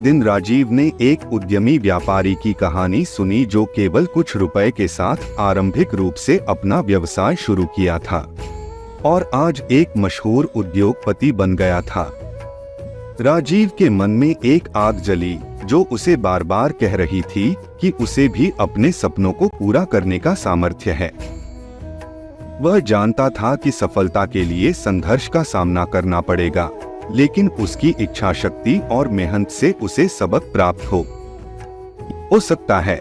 दिन राजीव ने एक उद्यमी व्यापारी की कहानी सुनी जो केवल कुछ रुपए के साथ आरंभिक रूप से अपना व्यवसाय शुरू किया था और आज एक मशहूर उद्योगपति बन गया था। राजीव के मन में एक आग जली जो उसे बार बार कह रही थी कि उसे भी अपने सपनों को पूरा करने का सामर्थ्य है। वह जानता था कि सफलता के लिए संघर्ष का सामना करना पड़ेगा, लेकिन उसकी इच्छा शक्ति और मेहनत से उसे सबक प्राप्त हो सकता है।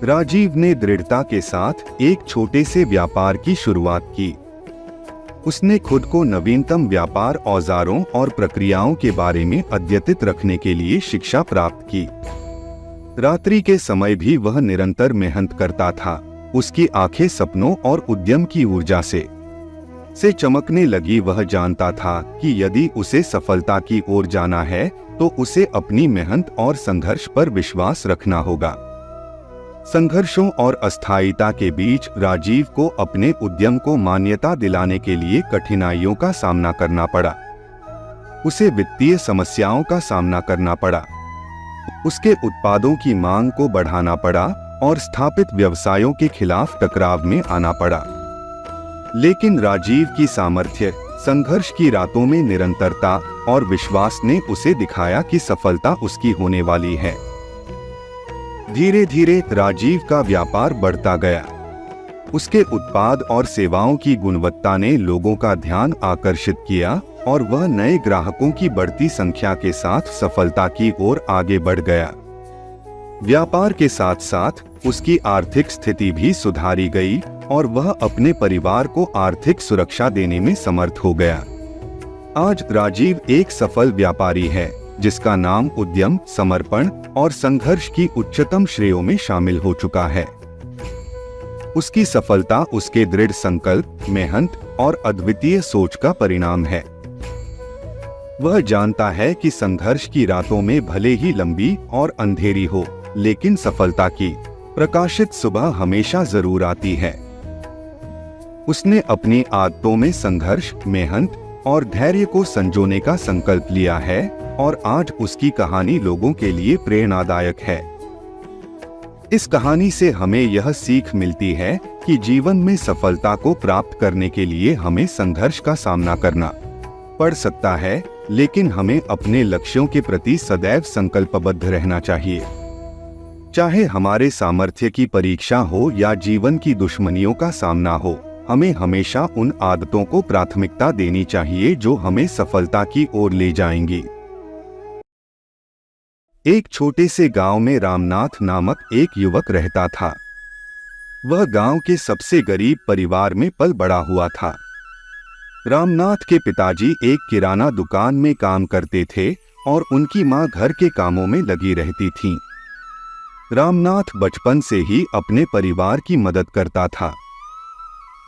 राजीव ने दृढ़ता के साथ एक छोटे से व्यापार की शुरुआत की। उसने खुद को नवीनतम व्यापार औजारों और प्रक्रियाओं के बारे में अद्यतित रखने के लिए शिक्षा प्राप्त की। रात्रि के समय भी वह निरंतर मेहनत करता था। उसकी आंखें सपनों और उद्यम की ऊर्जा से चमकने लगी। वह जानता था कि यदि उसे सफलता की ओर जाना है तो उसे अपनी मेहनत और संघर्ष पर विश्वास रखना होगा। संघर्षों और अस्थायीता के बीच राजीव को अपने उद्यम को मान्यता दिलाने के लिए कठिनाइयों का सामना करना पड़ा। उसे वित्तीय समस्याओं का सामना करना पड़ा, उसके उत्पादों की मांग को बढ़ाना पड़ा और स्थापित व्यवसायों के खिलाफ टकराव में आना पड़ा। लेकिन राजीव की सामर्थ्य, संघर्ष की रातों में निरंतरता और विश्वास ने उसे दिखाया कि सफलता उसकी होने वाली है। धीरे धीरे राजीव का व्यापार बढ़ता गया। उसके उत्पाद और सेवाओं की गुणवत्ता ने लोगों का ध्यान आकर्षित किया और वह नए ग्राहकों की बढ़ती संख्या के साथ सफलता की ओर आगे बढ़ गया। व्यापार के साथ साथ उसकी आर्थिक स्थिति भी सुधारी गई और वह अपने परिवार को आर्थिक सुरक्षा देने में समर्थ हो गया। आज राजीव एक सफल व्यापारी है जिसका नाम उद्यम, समर्पण और संघर्ष की उच्चतम श्रेयों में शामिल हो चुका है। उसकी सफलता उसके दृढ़ संकल्प, मेहनत और अद्वितीय सोच का परिणाम है। वह जानता है कि संघर्ष की रातों में भले ही लंबी और अंधेरी हो, लेकिन सफलता की प्रकाशित सुबह हमेशा जरूर आती है। उसने अपनी आदतों में संघर्ष, मेहनत और धैर्य को संजोने का संकल्प लिया है और आज उसकी कहानी लोगों के लिए प्रेरणादायक है। इस कहानी से हमें यह सीख मिलती है कि जीवन में सफलता को प्राप्त करने के लिए हमें संघर्ष का सामना करना पड़ सकता है, लेकिन हमें अपने लक्ष्यों के प्रति सदैव संकल्पबद्ध रहना चाहिए। चाहे हमारे सामर्थ्य की परीक्षा हो या जीवन की दुश्मनियों का सामना हो, हमें हमेशा उन आदतों को प्राथमिकता देनी चाहिए जो हमें सफलता की ओर ले जाएंगी। एक छोटे से गांव में रामनाथ नामक एक युवक रहता था। वह गांव के सबसे गरीब परिवार में पल बड़ा हुआ था। रामनाथ के पिताजी एक किराना दुकान में काम करते थे और उनकी मां घर के कामों में लगी रहती थीं। रामनाथ बचपन से ही अपने परिवार की मदद करता था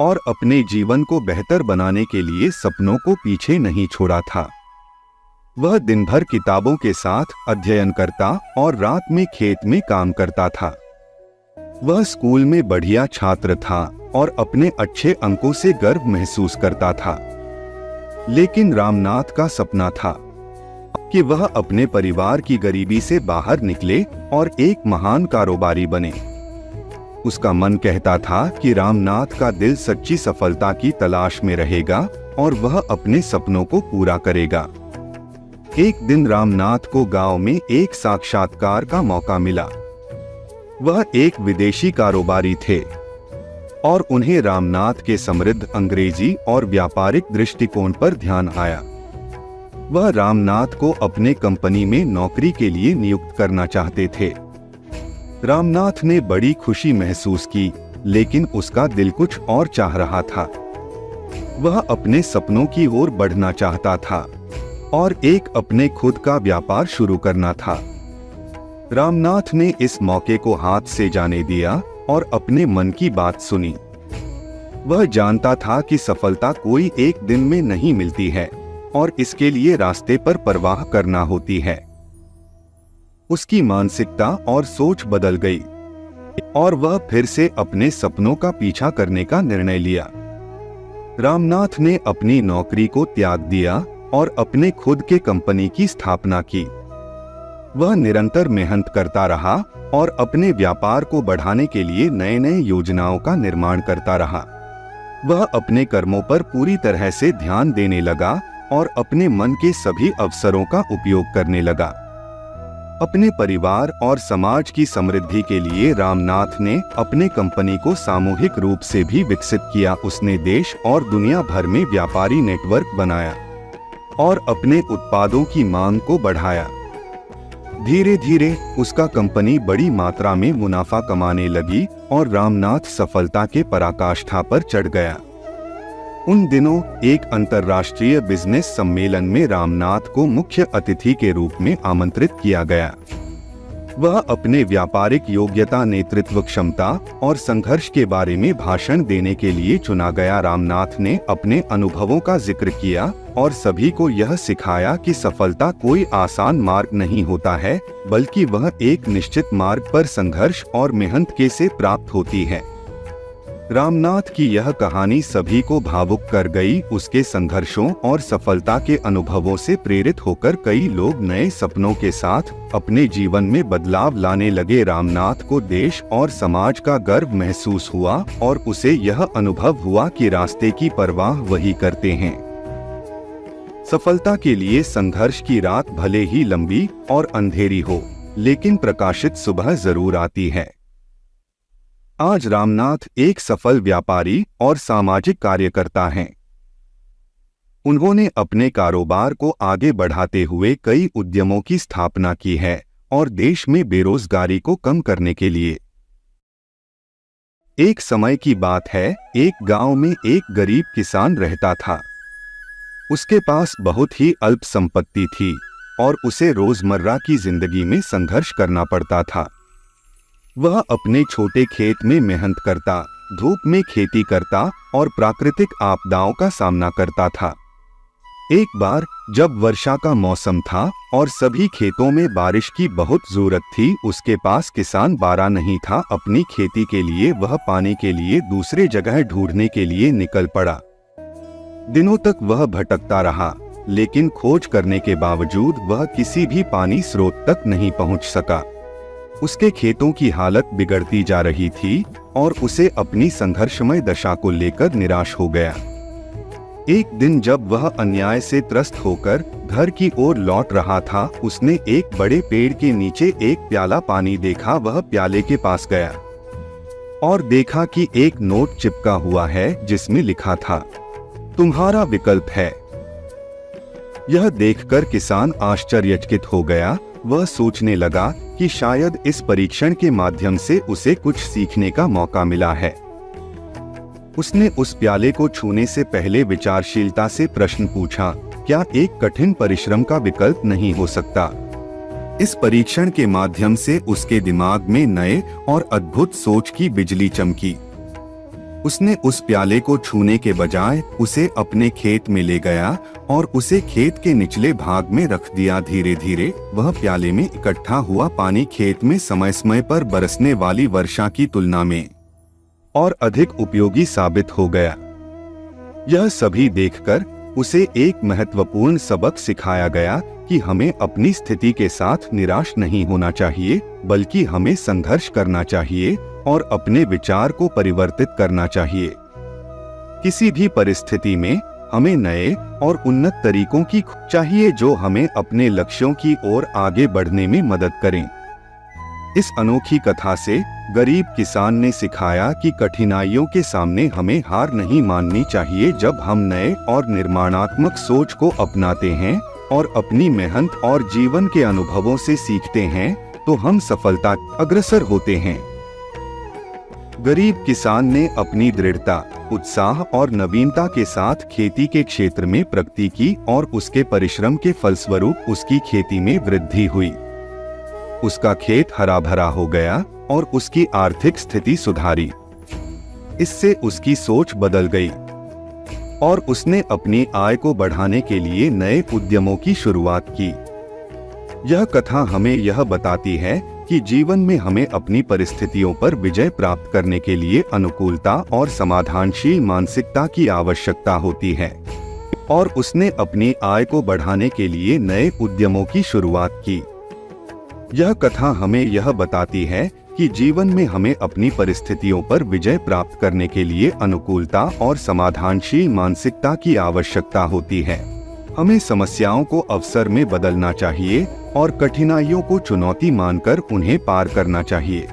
और अपने जीवन को बेहतर बनाने के लिए सपनों को पीछे नहीं छोड़ा था। वह दिन भर किताबों के साथ अध्ययन करता और रात में खेत में काम करता था। वह स्कूल में बढ़िया छात्र था और अपने अच्छे अंकों से गर्व महसूस करता था। लेकिन रामनाथ का सपना था कि वह अपने परिवार की गरीबी से बाहर निकले और एक महान कारोबारी बने। उसका मन कहता था कि रामनाथ का दिल सच्ची सफलता की तलाश में रहेगा और वह अपने सपनों को पूरा करेगा। एक दिन रामनाथ को गांव में एक साक्षात्कार का मौका मिला। वह एक विदेशी कारोबारी थे और उन्हें रामनाथ के समृद्ध अंग्रेजी और व्यापारिक दृष्टिकोण पर ध्यान आया। वह रामनाथ को अपने कंपनी में नौकरी के लिए नियुक्त करना चाहते थे। रामनाथ ने बड़ी खुशी महसूस की, लेकिन उसका दिल कुछ और चाह रहा था। वह अपने सपनों की ओर बढ़ना चाहता था और एक अपने खुद का व्यापार शुरू करना था। रामनाथ ने इस मौके को हाथ से जाने दिया और अपने मन की बात सुनी। वह जानता था कि सफलता कोई एक दिन में नहीं मिलती है और इसके लिए रास्ते पर परवाह करना होती है। उसकी मानसिकता और सोच बदल गई और वह फिर से अपने सपनों का पीछा करने का निर्णय लिया। रामनाथ ने अपनी नौकरी को त्याग दिया और अपने खुद के कंपनी की स्थापना की। वह निरंतर मेहनत करता रहा और अपने व्यापार को बढ़ाने के लिए नए नए योजनाओं का निर्माण करता रहा। वह अपने कर्मों पर पूरी तरह से ध्यान देने लगा और अपने मन के सभी अवसरों का उपयोग करने लगा। अपने परिवार और समाज की समृद्धि के लिए रामनाथ ने अपने कंपनी को सामूहिक रूप से भी विकसित किया। उसने देश और दुनिया भर में व्यापारी नेटवर्क बनाया और अपने उत्पादों की मांग को बढ़ाया। धीरे धीरे उसका कंपनी बड़ी मात्रा में मुनाफा कमाने लगी और रामनाथ सफलता के पराकाष्ठा पर चढ़ गया। उन दिनों एक अंतर्राष्ट्रीय बिजनेस सम्मेलन में रामनाथ को मुख्य अतिथि के रूप में आमंत्रित किया गया। वह अपने व्यापारिक योग्यता, नेतृत्व क्षमता और संघर्ष के बारे में भाषण देने के लिए चुना गया। रामनाथ ने अपने अनुभवों का जिक्र किया और सभी को यह सिखाया कि सफलता कोई आसान मार्ग नहीं होता है, बल्कि वह एक निश्चित मार्ग पर संघर्ष और मेहनत के से प्राप्त होती है। रामनाथ की यह कहानी सभी को भावुक कर गई। उसके संघर्षों और सफलता के अनुभवों से प्रेरित होकर कई लोग नए सपनों के साथ अपने जीवन में बदलाव लाने लगे। रामनाथ को देश और समाज का गर्व महसूस हुआ और उसे यह अनुभव हुआ कि रास्ते की परवाह वही करते हैं। सफलता के लिए संघर्ष की रात भले ही लंबी और अंधेरी हो, लेकिन प्रकाशित सुबह जरूर आती है। आज रामनाथ एक सफल व्यापारी और सामाजिक कार्यकर्ता हैं। उन्होंने अपने कारोबार को आगे बढ़ाते हुए कई उद्यमों की स्थापना की है और देश में बेरोजगारी को कम करने के लिए। एक समय की बात है, एक गांव में एक गरीब किसान रहता था। उसके पास बहुत ही अल्प संपत्ति थी और उसे रोजमर्रा की जिंदगी में संघर्ष करना पड़ता था। वह अपने छोटे खेत में मेहनत करता, धूप में खेती करता और प्राकृतिक आपदाओं का सामना करता था। एक बार जब वर्षा का मौसम था और सभी खेतों में बारिश की बहुत जरूरत थी, उसके पास किसान बारा नहीं था। अपनी खेती के लिए वह पानी के लिए दूसरे जगह ढूंढने के लिए निकल पड़ा। दिनों तक वह भटकता रहा, लेकिन खोज करने के बावजूद वह किसी भी पानी स्रोत तक नहीं पहुंच सका। उसके खेतों की हालत बिगड़ती जा रही थी और उसे अपनी संघर्षमय दशा को लेकर निराश हो गया। एक दिन जब वह अन्याय से त्रस्त होकर घर की ओर लौट रहा था, उसने एक बड़े पेड़ के नीचे एक प्याला पानी देखा। वह प्याले के पास गया और देखा कि एक नोट चिपका हुआ है जिसमें लिखा था, तुम्हारा विकल्प है। यह देखकर किसान आश्चर्यचकित हो गया। वह सोचने लगा कि शायद इस परीक्षण के माध्यम से उसे कुछ सीखने का मौका मिला है। उसने उस प्याले को छूने से पहले विचारशीलता से प्रश्न पूछा, क्या एक कठिन परिश्रम का विकल्प नहीं हो सकता? इस परीक्षण के माध्यम से उसके दिमाग में नए और अद्भुत सोच की बिजली चमकी। उसने उस प्याले को छूने के बजाय उसे अपने खेत में ले गया और उसे खेत के निचले भाग में रख दिया। धीरे धीरे वह प्याले में इकट्ठा हुआ पानी खेत में समय समय पर बरसने वाली वर्षा की तुलना में और अधिक उपयोगी साबित हो गया। यह सभी देखकर उसे एक महत्वपूर्ण सबक सिखाया गया कि हमें अपनी स्थिति के साथ निराश नहीं होना चाहिए, बल्कि हमें संघर्ष करना चाहिए और अपने विचार को परिवर्तित करना चाहिए। किसी भी परिस्थिति में हमें नए और उन्नत तरीकों की चाहिए जो हमें अपने लक्ष्यों की ओर आगे बढ़ने में मदद करें। इस अनोखी कथा से गरीब किसान ने सिखाया कि कठिनाइयों के सामने हमें हार नहीं माननी चाहिए। जब हम नए और निर्माणात्मक सोच को अपनाते हैं और अपनी मेहनत और जीवन के अनुभवों से सीखते हैं, तो हम सफलता अग्रसर होते हैं। गरीब किसान ने अपनी दृढ़ता, उत्साह और नवीनता के साथ खेती के क्षेत्र में प्रगति की और उसके परिश्रम के फलस्वरूप उसकी खेती में वृद्धि हुई। उसका खेत हरा भरा हो गया और उसकी आर्थिक स्थिति सुधारी। इससे उसकी सोच बदल गई और उसने अपनी आय को बढ़ाने के लिए नए उद्यमों की शुरुआत की। यह कथा हमें यह बताती है कि जीवन में हमें अपनी परिस्थितियों पर विजय प्राप्त करने के लिए अनुकूलता और समाधानशील मानसिकता की आवश्यकता होती है, और उसने अपनी आय को बढ़ाने के लिए नए उद्यमों की शुरुआत की। यह कथा हमें यह बताती है कि जीवन में हमें अपनी परिस्थितियों पर विजय प्राप्त करने के लिए अनुकूलता और समाधानशील मानसिकता की आवश्यकता होती है। हमें समस्याओं को अवसर में बदलना चाहिए और कठिनाइयों को चुनौती मानकर उन्हें पार करना चाहिए।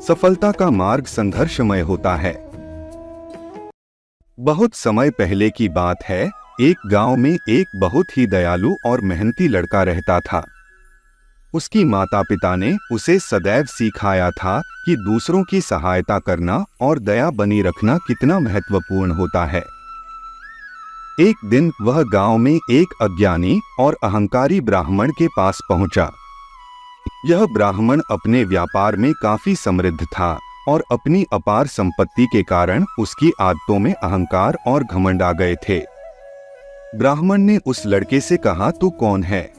सफलता का मार्ग संघर्षमय होता है। बहुत समय पहले की बात है, एक गांव में एक बहुत ही दयालु और मेहनती लड़का रहता था। उसकी माता पिता ने उसे सदैव सिखाया था कि दूसरों की सहायता करना और दया बनी रखना कितना महत्वपूर्ण होता है। एक दिन वह गांव में एक अज्ञानी और अहंकारी ब्राह्मण के पास पहुंचा। यह ब्राह्मण अपने व्यापार में काफी समृद्ध था और अपनी अपार संपत्ति के कारण उसकी आदतों में अहंकार और घमंड आ गए थे। ब्राह्मण ने उस लड़के से कहा, तू कौन है?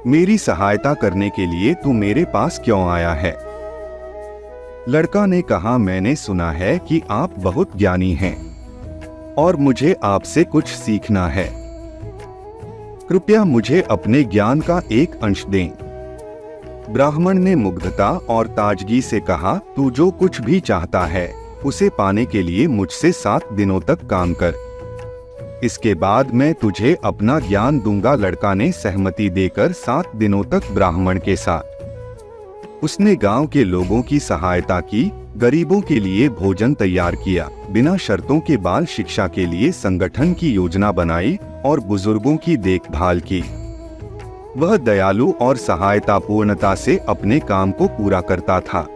मेरी सहायता करने के लिए तू मेरे पास क्यों आया है? लड़का ने कहा, मैंने सुना है कि आप बहुत ज्ञानी हैं और मुझे आपसे कुछ सीखना है। कृपया मुझे अपने ज्ञान का एक अंश दें। ब्राह्मण ने मुग्धता और ताजगी से कहा, तू जो कुछ भी चाहता है उसे पाने के लिए मुझसे 7 दिनों तक काम कर। इसके बाद मैं तुझे अपना ज्ञान दूंगा। लड़का ने सहमति देकर 7 दिनों तक ब्राह्मण के साथ उसने गांव के लोगों की सहायता की, गरीबों के लिए भोजन तैयार किया, बिना शर्तों के बाल शिक्षा के लिए संगठन की योजना बनाई और बुजुर्गों की देखभाल की। वह दयालु और सहायतापूर्णता से अपने काम को पूरा करता था।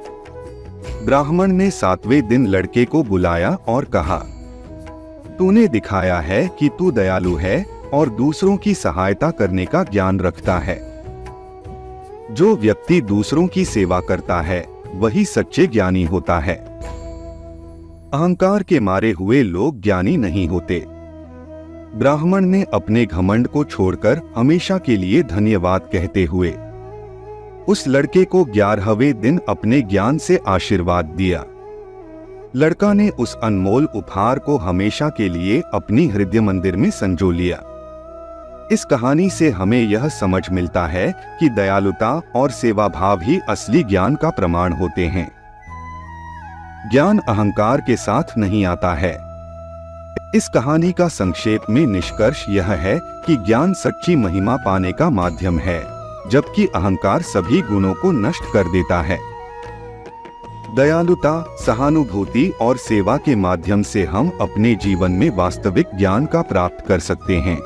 ब्राह्मण ने 7वें दिन लड़के को बुलाया और कहा, तूने दिखाया है कि तू दयालु है और दूसरों की सहायता करने का ज्ञान रखता है। जो व्यक्ति दूसरों की सेवा करता है वही सच्चे ज्ञानी होता है। अहंकार के मारे हुए लोग ज्ञानी नहीं होते। ब्राह्मण ने अपने घमंड को छोड़कर हमेशा के लिए धन्यवाद कहते हुए उस लड़के को 11वें दिन अपने ज्ञान से आशीर्वाद दिया। लड़का ने उस अनमोल उपहार को हमेशा के लिए अपनी हृदय मंदिर में संजो लिया। इस कहानी से हमें यह समझ मिलता है कि दयालुता और सेवा भाव ही असली ज्ञान का प्रमाण होते हैं। ज्ञान अहंकार के साथ नहीं आता है। इस कहानी का संक्षेप में निष्कर्ष यह है कि ज्ञान सच्ची महिमा पाने का माध्यम है, जबकि अहंकार सभी गुणों को नष्ट कर देता है। दयालुता, सहानुभूति और सेवा के माध्यम से हम अपने जीवन में वास्तविक ज्ञान का प्राप्त कर सकते हैं।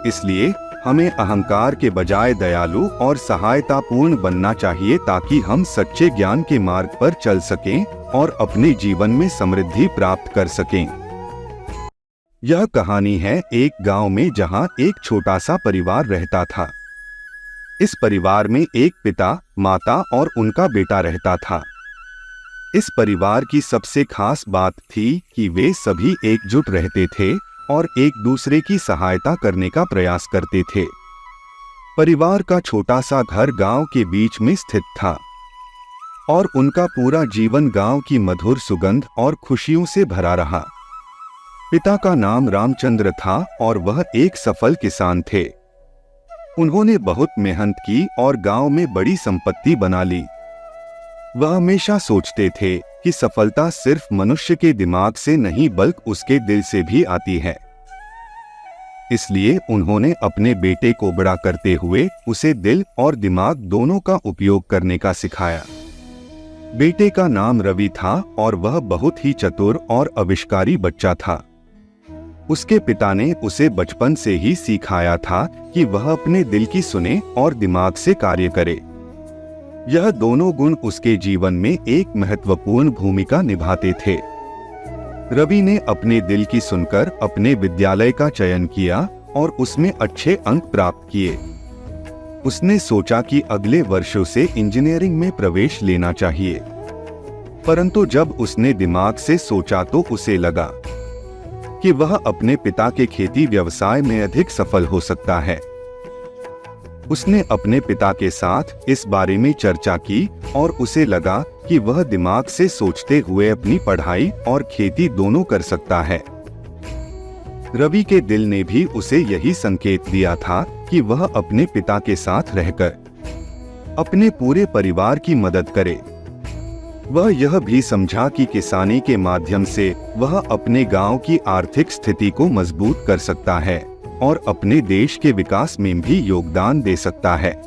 इसलिए हमें अहंकार के बजाय दयालु और सहायतापूर्ण बनना चाहिए ताकि हम सच्चे ज्ञान के मार्ग पर चल सकें और अपने जीवन में समृद्धि प्राप्त कर सकें। यह कहानी है एक गांव में जहां एक छोटा सा परिवार रहता था। इस परिवार में एक पिता, माता और उनका बेटा रहता था। इस परिवार की सबसे खास बात थी कि वे सभी एकजुट रहते थे और एक दूसरे की सहायता करने का प्रयास करते थे। परिवार का छोटा सा घर गांव के बीच में स्थित था और उनका पूरा जीवन गांव की मधुर सुगंध और खुशियों से भरा रहा। पिता का नाम रामचंद्र था और वह एक सफल किसान थे। उन्होंने बहुत मेहनत की और गांव में बड़ी संपत्ति बना ली। वह हमेशा सोचते थे कि सफलता सिर्फ मनुष्य के दिमाग से नहीं बल्कि उसके दिल से भी आती है। इसलिए उन्होंने अपने बेटे को बड़ा करते हुए उसे दिल और दिमाग दोनों का उपयोग करने का सिखाया। बेटे का नाम रवि था और वह बहुत ही चतुर और आविष्कारी बच्चा था। उसके पिता ने उसे बचपन से ही सिखाया था कि वह अपने दिल की सुने और दिमाग से कार्य करे। यह दोनों गुण उसके जीवन में एक महत्वपूर्ण भूमिका निभाते थे। रवि ने अपने दिल की सुनकर अपने विद्यालय का चयन किया और उसमें अच्छे अंक प्राप्त किए। उसने सोचा कि अगले वर्षों से इंजीनियरिंग में प्रवेश लेना चाहिए, परंतु जब उसने दिमाग से सोचा तो उसे लगा कि वह अपने पिता के खेती व्यवसाय में अधिक सफल हो सकता है। उसने अपने पिता के साथ इस बारे में चर्चा की और उसे लगा कि वह दिमाग से सोचते हुए अपनी पढ़ाई और खेती दोनों कर सकता है। रवि के दिल ने भी उसे यही संकेत दिया था कि वह अपने पिता के साथ रहकर अपने पूरे परिवार की मदद करे। वह यह भी समझा कि किसानी के माध्यम से वह अपने गांव की आर्थिक स्थिति को मजबूत कर सकता है और अपने देश के विकास में भी योगदान दे सकता है।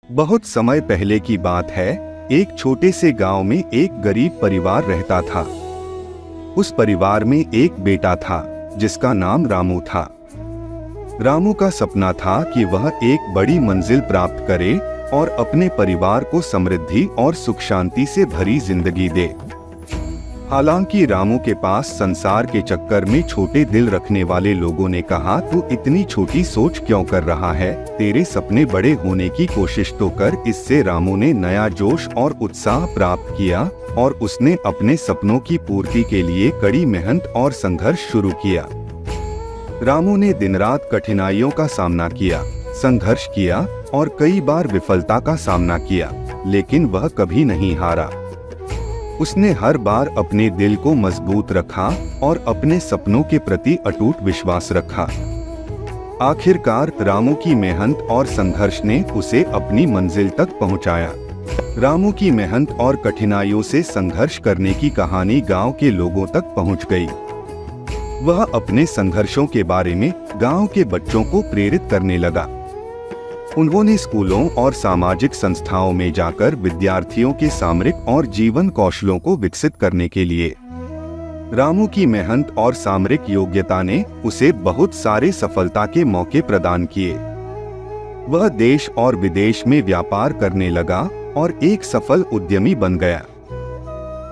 बहुत समय पहले की बात है। एक छोटे से गांव में एक गरीब परिवार रहता था। उस परिवार में एक बेटा था जिसका नाम रामू था। रामू का सपना था कि वह एक बड़ी मंजिल प्राप्त करे और अपने परिवार को समृद्धि और सुख शांति से भरी जिंदगी दे। हालांकि रामू के पास संसार के चक्कर में छोटे दिल रखने वाले लोगों ने कहा, तू इतनी छोटी सोच क्यों कर रहा है, तेरे सपने बड़े होने की कोशिश तो कर। इससे रामू ने नया जोश और उत्साह प्राप्त किया और उसने अपने सपनों की पूर्ति के लिए कड़ी मेहनत और संघर्ष शुरू किया। रामू ने दिन रात कठिनाइयों का सामना किया, संघर्ष किया और कई बार विफलता का सामना किया, लेकिन वह कभी नहीं हारा। उसने हर बार अपने दिल को मजबूत रखा और अपने सपनों के प्रति अटूट विश्वास रखा। आखिरकार रामू की मेहनत और संघर्ष ने उसे अपनी मंजिल तक पहुंचाया। रामू की मेहनत और कठिनाइयों से संघर्ष करने की कहानी गांव के लोगों तक पहुंच गई। वह अपने संघर्षों के बारे में गांव के बच्चों को प्रेरित करने लगा। उन्होंने स्कूलों और सामाजिक संस्थाओं में जाकर विद्यार्थियों के सामरिक और जीवन कौशलों को विकसित करने के लिए रामू की मेहनत और सामरिक योग्यता ने उसे बहुत सारे सफलता के मौके प्रदान किए। वह देश और विदेश में व्यापार करने लगा और एक सफल उद्यमी बन गया।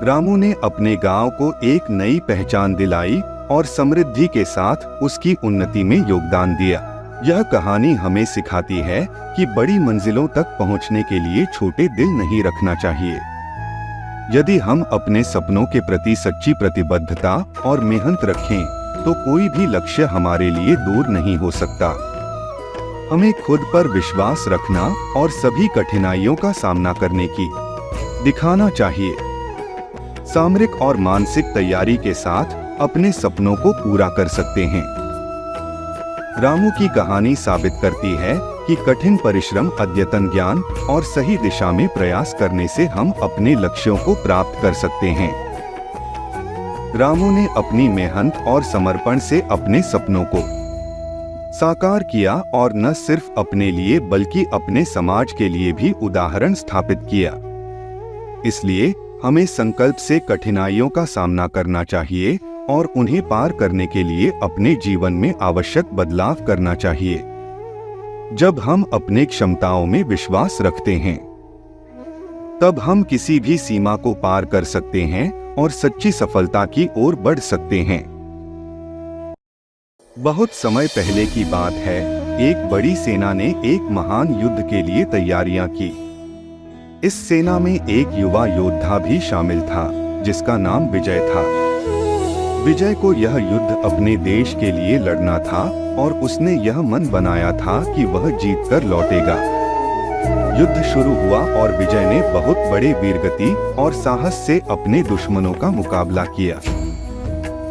रामू ने अपने गांव को एक नई पहचान दिलाई और समृद्धि के साथ उसकी उन्नति में योगदान दिया। यह कहानी हमें सिखाती है कि बड़ी मंजिलों तक पहुंचने के लिए छोटे दिल नहीं रखना चाहिए। यदि हम अपने सपनों के प्रति सच्ची प्रतिबद्धता और मेहनत रखें, तो कोई भी लक्ष्य हमारे लिए दूर नहीं हो सकता। हमें खुद पर विश्वास रखना और सभी कठिनाइयों का सामना करने की दिखाना चाहिए। सामरिक और मानसिक तैयारी के साथ अपने सपनों को पूरा कर सकते हैं। रामू की कहानी साबित करती है कि कठिन परिश्रम, अद्यतन ज्ञान और सही दिशा में प्रयास करने से हम अपने लक्ष्यों को प्राप्त कर सकते हैं। रामू ने अपनी मेहनत और समर्पण से अपने सपनों को साकार किया और न सिर्फ अपने लिए बल्कि अपने समाज के लिए भी उदाहरण स्थापित किया। इसलिए हमें संकल्प से कठिनाइयों का सामना करना चाहिए और उन्हें पार करने के लिए अपने जीवन में आवश्यक बदलाव करना चाहिए। जब हम अपने क्षमताओं में विश्वास रखते हैं, तब हम किसी भी सीमा को पार कर सकते हैं और सच्ची सफलता की ओर बढ़ सकते हैं। बहुत समय पहले की बात है, एक बड़ी सेना ने एक महान युद्ध के लिए तैयारियां की। इस सेना में एक युवा योद्धा भी शामिल था, जिसका नाम विजय था। विजय को यह युद्ध अपने देश के लिए लड़ना था और उसने यह मन बनाया था कि वह जीतकर लौटेगा। युद्ध शुरू हुआ और विजय ने बहुत बड़े वीरगति और साहस से अपने दुश्मनों का मुकाबला किया।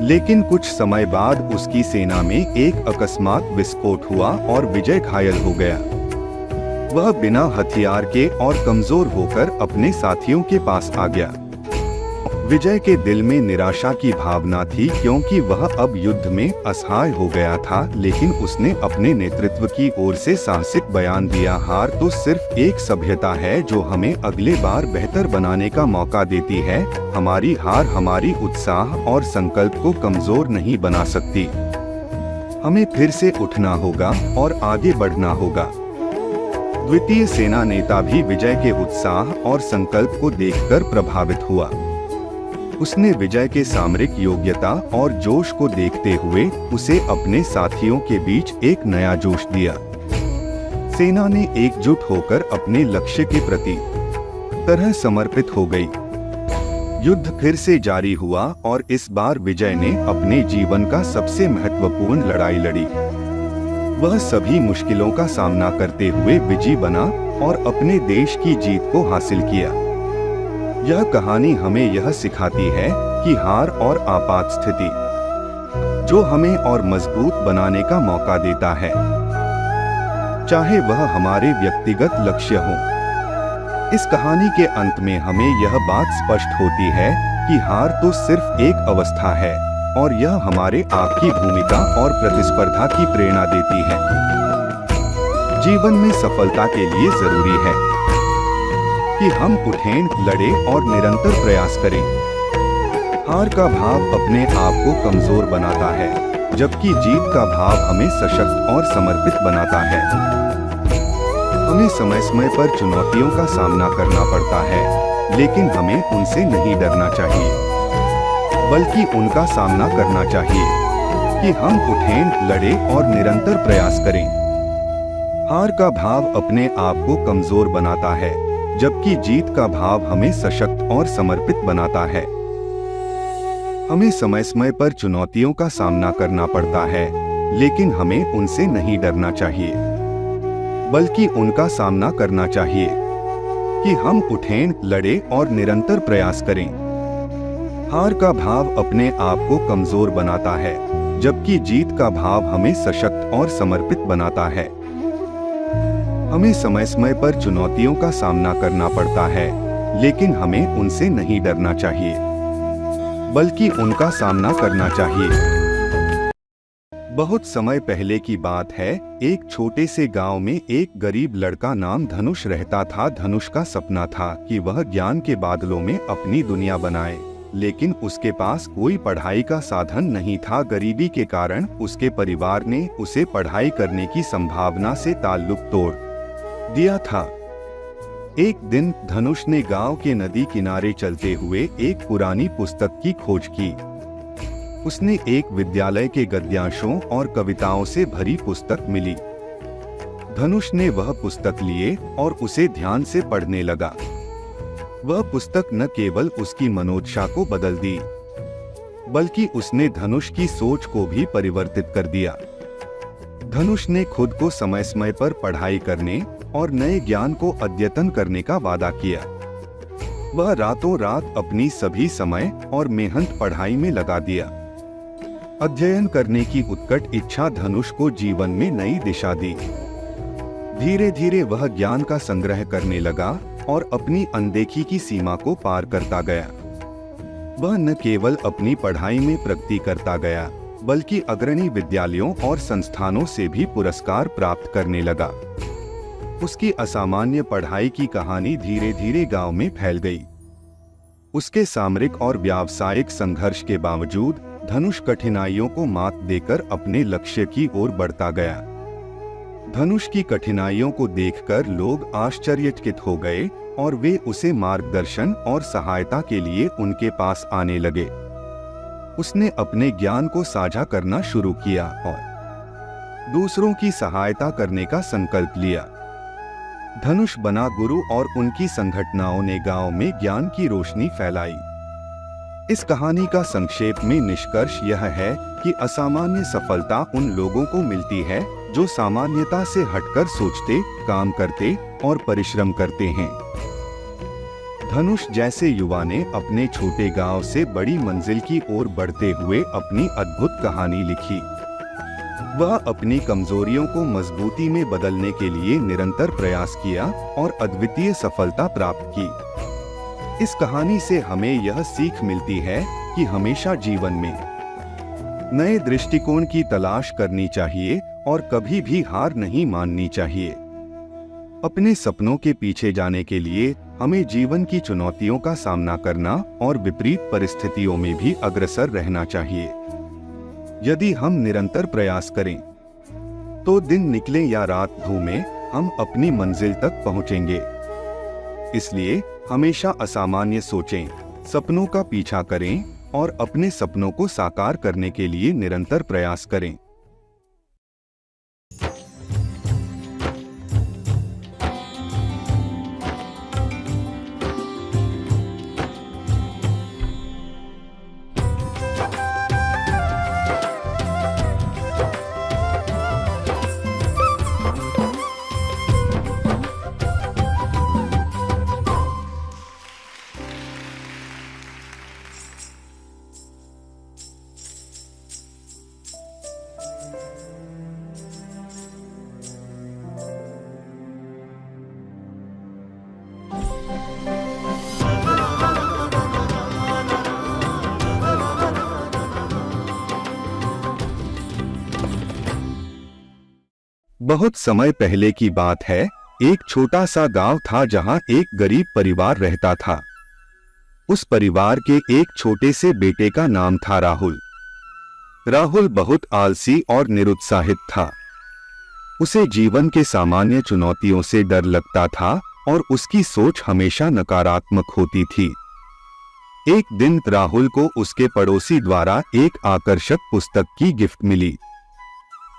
लेकिन कुछ समय बाद उसकी सेना में एक अकस्मात विस्फोट हुआ और विजय घायल हो गया। वह बिना हथियार के और कमजोर होकर अपने साथियों के पास आ गया। विजय के दिल में निराशा की भावना थी, क्योंकि वह अब युद्ध में असहाय हो गया था। लेकिन उसने अपने नेतृत्व की ओर से साहसिक बयान दिया, हार तो सिर्फ एक सभ्यता है जो हमें अगले बार बेहतर बनाने का मौका देती है। हमारी हार हमारी उत्साह और संकल्प को कमजोर नहीं बना सकती। हमें फिर से उठना होगा और आगे बढ़ना होगा। द्वितीय सेना नेता भी विजय के उत्साह और संकल्प को देखकर प्रभावित हुआ। उसने विजय के सामरिक योग्यता और जोश को देखते हुए उसे अपने साथियों के बीच एक नया जोश दिया। सेना ने एकजुट होकर अपने लक्ष्य के प्रति तरह समर्पित हो गई। युद्ध फिर से जारी हुआ और इस बार विजय ने अपने जीवन का सबसे महत्वपूर्ण लड़ाई लड़ी। वह सभी मुश्किलों का सामना करते हुए विजयी बना और अपने देश की जीत को हासिल किया। यह कहानी हमें यह सिखाती है कि हार और आपात स्थिति जो हमें और मजबूत बनाने का मौका देता है, चाहे वह हमारे व्यक्तिगत लक्ष्य हो। इस कहानी के अंत में हमें यह बात स्पष्ट होती है कि हार तो सिर्फ एक अवस्था है और यह हमारे आपकी भूमिका और प्रतिस्पर्धा की प्रेरणा देती है। जीवन में सफलता के लिए जरूरी है कि हम उठें, लड़े और निरंतर प्रयास करें। हार का भाव अपने आप को कमजोर बनाता है, जबकि जीत का भाव हमें सशक्त और समर्पित बनाता है। हमें समय समय पर चुनौतियों का सामना करना पड़ता है, लेकिन हमें उनसे नहीं डरना चाहिए, बल्कि उनका सामना करना चाहिए कि हम उठें, लड़े और निरंतर प्रयास करें। हार का भाव अपने आप को कमजोर बनाता है, जबकि जीत का भाव हमें सशक्त और समर्पित बनाता है। हमें समय समय पर चुनौतियों का सामना करना पड़ता है, लेकिन हमें उनसे नहीं डरना चाहिए, बल्कि उनका सामना करना चाहिए कि हम उठें, लड़े और निरंतर प्रयास करें। हार का भाव अपने आप को कमजोर बनाता है, जबकि जीत का भाव हमें सशक्त और समर्पित बनाता है। हमें समय समय पर चुनौतियों का सामना करना पड़ता है, लेकिन हमें उनसे नहीं डरना चाहिए, बल्कि उनका सामना करना चाहिए। बहुत समय पहले की बात है, एक छोटे से गांव में एक गरीब लड़का नाम धनुष रहता था। धनुष का सपना था कि वह ज्ञान के बादलों में अपनी दुनिया बनाए, लेकिन उसके पास कोई पढ़ाई का साधन नहीं था। गरीबी के कारण उसके परिवार ने उसे पढ़ाई करने की संभावना से ताल्लुक तोड़ दिया था। एक दिन धनुष ने गांव के नदी किनारे चलते हुए एक पुरानी पुस्तक की खोज की। उसने एक विद्यालय के गद्यांशों और कविताओं से भरी पुस्तक मिली। धनुष ने वह पुस्तक लिए और उसे ध्यान से पढ़ने लगा। वह पुस्तक न केवल उसकी मनोदशा को बदल दी, बल्कि उसने धनुष की सोच को भी परिवर्तित कर दिया। धनुष ने खुद को समय समय पर पढ़ाई करने और नए ज्ञान को अद्यतन करने का वादा किया। वह रातों रात अपनी सभी समय और मेहनत पढ़ाई में लगा दिया। अध्ययन करने की उत्कट इच्छा धनुष को जीवन में नई दिशा दी। धीरे धीरे वह ज्ञान का संग्रह करने लगा और अपनी अनदेखी की सीमा को पार करता गया। वह न केवल अपनी पढ़ाई में प्रगति करता गया, बल्कि अग्रणी विद्यालयों और संस्थानों से भी पुरस्कार प्राप्त करने लगा। उसकी असामान्य पढ़ाई की कहानी धीरे धीरे गांव में फैल गई। उसके सामरिक और व्यावसायिक संघर्ष के बावजूद धनुष कठिनाइयों को मात देकर अपने लक्ष्य की ओर बढ़ता गया। धनुष की कठिनाइयों को देखकर लोग आश्चर्यचकित हो गए और वे उसे मार्गदर्शन और सहायता के लिए उनके पास आने लगे। उसने अपने ज्ञान को साझा करना शुरू किया और दूसरों की सहायता करने का संकल्प लिया। धनुष बना गुरु और उनकी संगठनाओं ने गांव में ज्ञान की रोशनी फैलाई। इस कहानी का संक्षेप में निष्कर्ष यह है कि असामान्य सफलता उन लोगों को मिलती है जो सामान्यता से हटकर सोचते, काम करते और परिश्रम करते हैं। धनुष जैसे युवा ने अपने छोटे गांव से बड़ी मंजिल की ओर बढ़ते हुए अपनी अद्भुत कहानी लिखी। वह अपनी कमजोरियों को मजबूती में बदलने के लिए निरंतर प्रयास किया और अद्वितीय सफलता प्राप्त की। इस कहानी से हमें यह सीख मिलती है कि हमेशा जीवन में नए दृष्टिकोण की तलाश करनी चाहिए और कभी भी हार नहीं माननी चाहिए। अपने सपनों के पीछे जाने के लिए हमें जीवन की चुनौतियों का सामना करना और विपरीत परिस्थितियों में भी अग्रसर रहना चाहिए। यदि हम निरंतर प्रयास करें, तो दिन निकले या रात घूमे, हम अपनी मंजिल तक पहुंचेंगे। इसलिए हमेशा असामान्य सोचें, सपनों का पीछा करें और अपने सपनों को साकार करने के लिए निरंतर प्रयास करें। बहुत समय पहले की बात है। एक छोटा सा गांव था जहां एक गरीब परिवार रहता था। उस परिवार के एक छोटे से बेटे का नाम था राहुल। राहुल बहुत आलसी और निरुत्साहित था। उसे जीवन के सामान्य चुनौतियों से डर लगता था और उसकी सोच हमेशा नकारात्मक होती थी। एक दिन राहुल को उसके पड़ोसी द्वारा एक आकर्षक पुस्तक की गिफ्ट मिली।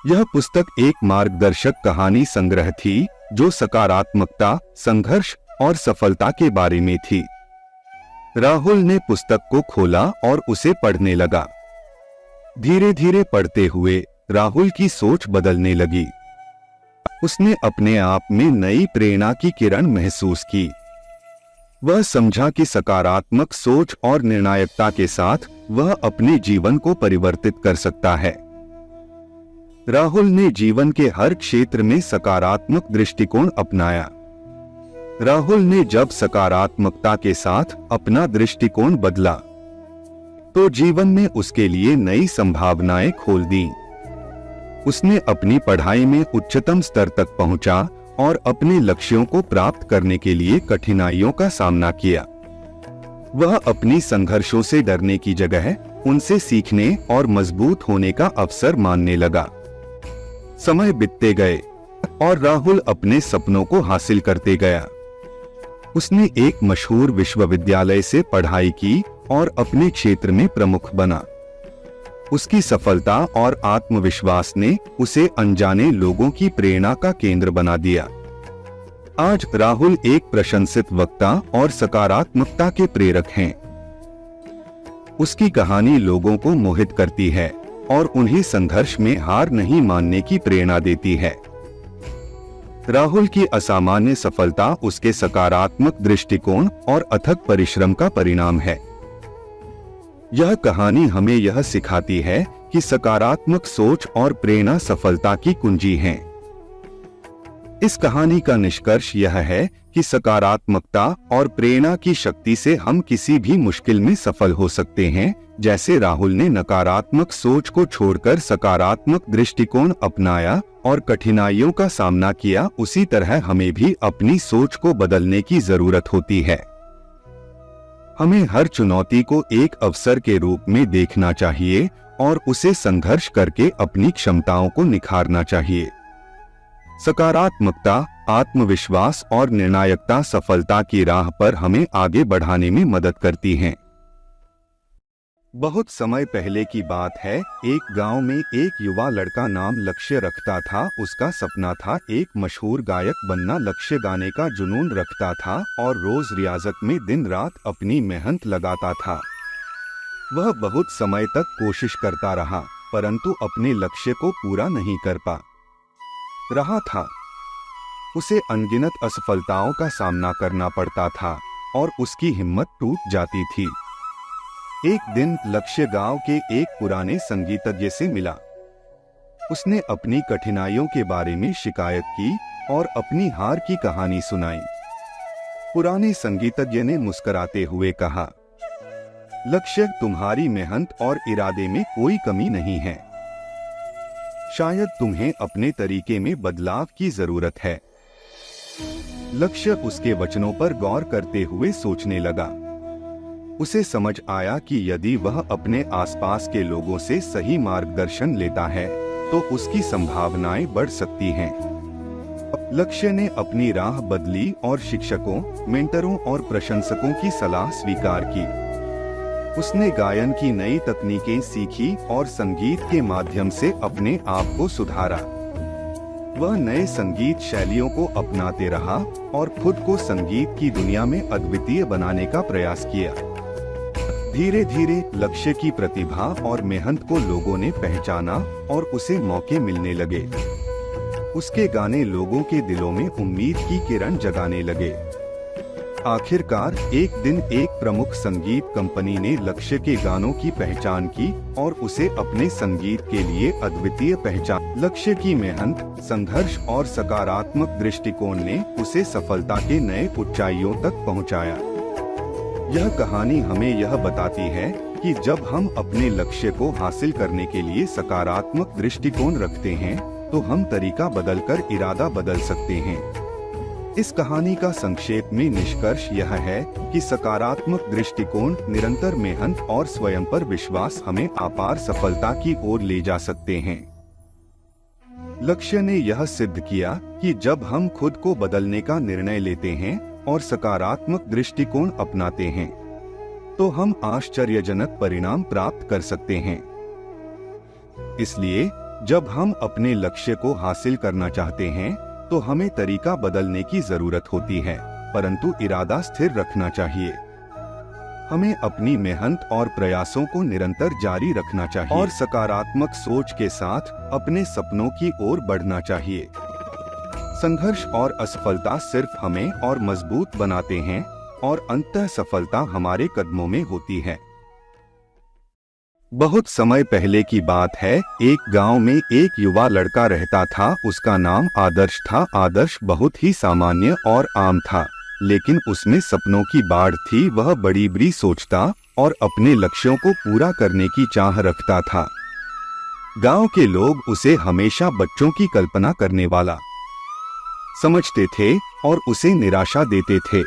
यह पुस्तक एक मार्गदर्शक कहानी संग्रह थी जो सकारात्मकता, संघर्ष और सफलता के बारे में थी। राहुल ने पुस्तक को खोला और उसे पढ़ने लगा। धीरे धीरे पढ़ते हुए राहुल की सोच बदलने लगी। उसने अपने आप में नई प्रेरणा की किरण महसूस की। वह समझा कि सकारात्मक सोच और निर्णायकता के साथ वह अपने जीवन को परिवर्तित कर सकता है। राहुल ने जीवन के हर क्षेत्र में सकारात्मक दृष्टिकोण अपनाया। राहुल ने जब सकारात्मकता के साथ अपना दृष्टिकोण बदला, तो जीवन में उसके लिए नई संभावनाएं खोल दी। उसने अपनी पढ़ाई में उच्चतम स्तर तक पहुंचा और अपने लक्ष्यों को प्राप्त करने के लिए कठिनाइयों का सामना किया। वह अपनी संघर्षों से डरने की जगह उनसे सीखने और मजबूत होने का अवसर मानने लगा। समय बीतते गए और राहुल अपने सपनों को हासिल करते गया। उसने एक मशहूर विश्वविद्यालय से पढ़ाई की और अपने क्षेत्र में प्रमुख बना। उसकी सफलता और आत्मविश्वास ने उसे अनजाने लोगों की प्रेरणा का केंद्र बना दिया। आज राहुल एक प्रशंसित वक्ता और सकारात्मकता के प्रेरक हैं। उसकी कहानी लोगों को मोहित करती है और उन्हें संघर्ष में हार नहीं मानने की प्रेरणा देती है। राहुल की असामान्य सफलता उसके सकारात्मक दृष्टिकोण और अथक परिश्रम का परिणाम है। यह कहानी हमें यह सिखाती है कि सकारात्मक सोच और प्रेरणा सफलता की कुंजी हैं। इस कहानी का निष्कर्ष यह है कि सकारात्मकता और प्रेरणा की शक्ति से हम किसी भी मुश्किल में सफल हो सकते हैं। जैसे राहुल ने नकारात्मक सोच को छोड़कर सकारात्मक दृष्टिकोण अपनाया और कठिनाइयों का सामना किया, उसी तरह हमें भी अपनी सोच को बदलने की जरूरत होती है। हमें हर चुनौती को एक अवसर के रूप में देखना चाहिए और उसे संघर्ष करके अपनी क्षमताओं को निखारना चाहिए। सकारात्मकता, आत्मविश्वास और निर्णायकता सफलता की राह पर हमें आगे बढ़ाने में मदद करती हैं। बहुत समय पहले की बात है। एक गांव में एक युवा लड़का नाम लक्ष्य रखता था। उसका सपना था एक मशहूर गायक बनना। लक्ष्य गाने का जुनून रखता था और रोज रियाजत में दिन रात अपनी मेहनत लगाता था। वह बहुत समय तक कोशिश करता रहा, परंतु अपने लक्ष्य को पूरा नहीं कर पा रहा था। उसे अनगिनत असफलताओं का सामना करना पड़ता था और उसकी हिम्मत टूट जाती थी। एक दिन लक्ष्य गांव के एक पुराने संगीतज्ञ से मिला। उसने अपनी कठिनाइयों के बारे में शिकायत की और अपनी हार की कहानी सुनाई। पुराने संगीतज्ञ ने मुस्कुराते हुए कहा, लक्ष्य, तुम्हारी मेहनत और इरादे में कोई कमी नहीं है। शायद तुम्हें अपने तरीके में बदलाव की जरूरत है। लक्ष्य उसके वचनों पर गौर करते हुए सोचने लगा। उसे समझ आया कि यदि वह अपने आसपास के लोगों से सही मार्गदर्शन लेता है तो उसकी संभावनाएं बढ़ सकती हैं। लक्ष्य ने अपनी राह बदली और शिक्षकों, मेंटरों और प्रशंसकों की सलाह स्वीकार की। उसने गायन की नई तकनीकें सीखी और संगीत के माध्यम से अपने आप को सुधारा। वह नए संगीत शैलियों को अपनाते रहा और खुद को संगीत की दुनिया में अद्वितीय बनाने का प्रयास किया। धीरे धीरे लक्ष्य की प्रतिभा और मेहनत को लोगों ने पहचाना और उसे मौके मिलने लगे। उसके गाने लोगों के दिलों में उम्मीद की किरण जगाने लगे। आखिरकार एक दिन एक प्रमुख संगीत कंपनी ने लक्ष्य के गानों की पहचान की और उसे अपने संगीत के लिए अद्वितीय पहचान। लक्ष्य की मेहनत, संघर्ष और सकारात्मक दृष्टिकोण ने उसे सफलता के नए ऊंचाइयों तक पहुंचाया। यह कहानी हमें यह बताती है कि जब हम अपने लक्ष्य को हासिल करने के लिए सकारात्मक दृष्टिकोण रखते हैं तो हम तरीका बदलकर इरादा बदल सकते हैं। इस कहानी का संक्षेप में निष्कर्ष यह है कि सकारात्मक दृष्टिकोण, निरंतर मेहनत और स्वयं पर विश्वास हमें अपार सफलता की ओर ले जा सकते हैं। लक्ष्य ने यह सिद्ध किया कि जब हम खुद को बदलने का निर्णय लेते हैं और सकारात्मक दृष्टिकोण अपनाते हैं तो हम आश्चर्यजनक परिणाम प्राप्त कर सकते हैं। इसलिए जब हम अपने लक्ष्य को हासिल करना चाहते हैं तो हमें तरीका बदलने की जरूरत होती है, परंतु इरादा स्थिर रखना चाहिए। हमें अपनी मेहनत और प्रयासों को निरंतर जारी रखना चाहिए और सकारात्मक सोच के साथ अपने सपनों की ओर बढ़ना चाहिए। संघर्ष और असफलता सिर्फ हमें और मजबूत बनाते हैं और अंततः सफलता हमारे कदमों में होती है। बहुत समय पहले की बात है। एक गांव में एक युवा लड़का रहता था। उसका नाम आदर्श था। आदर्श बहुत ही सामान्य और आम था, लेकिन उसमें सपनों की बाढ़ थी। वह बड़ी बड़ी सोचता और अपने लक्ष्यों को पूरा करने की चाह रखता था। गांव के लोग उसे हमेशा बच्चों की कल्पना करने वाला समझते थे और उसे निराशा देते थे।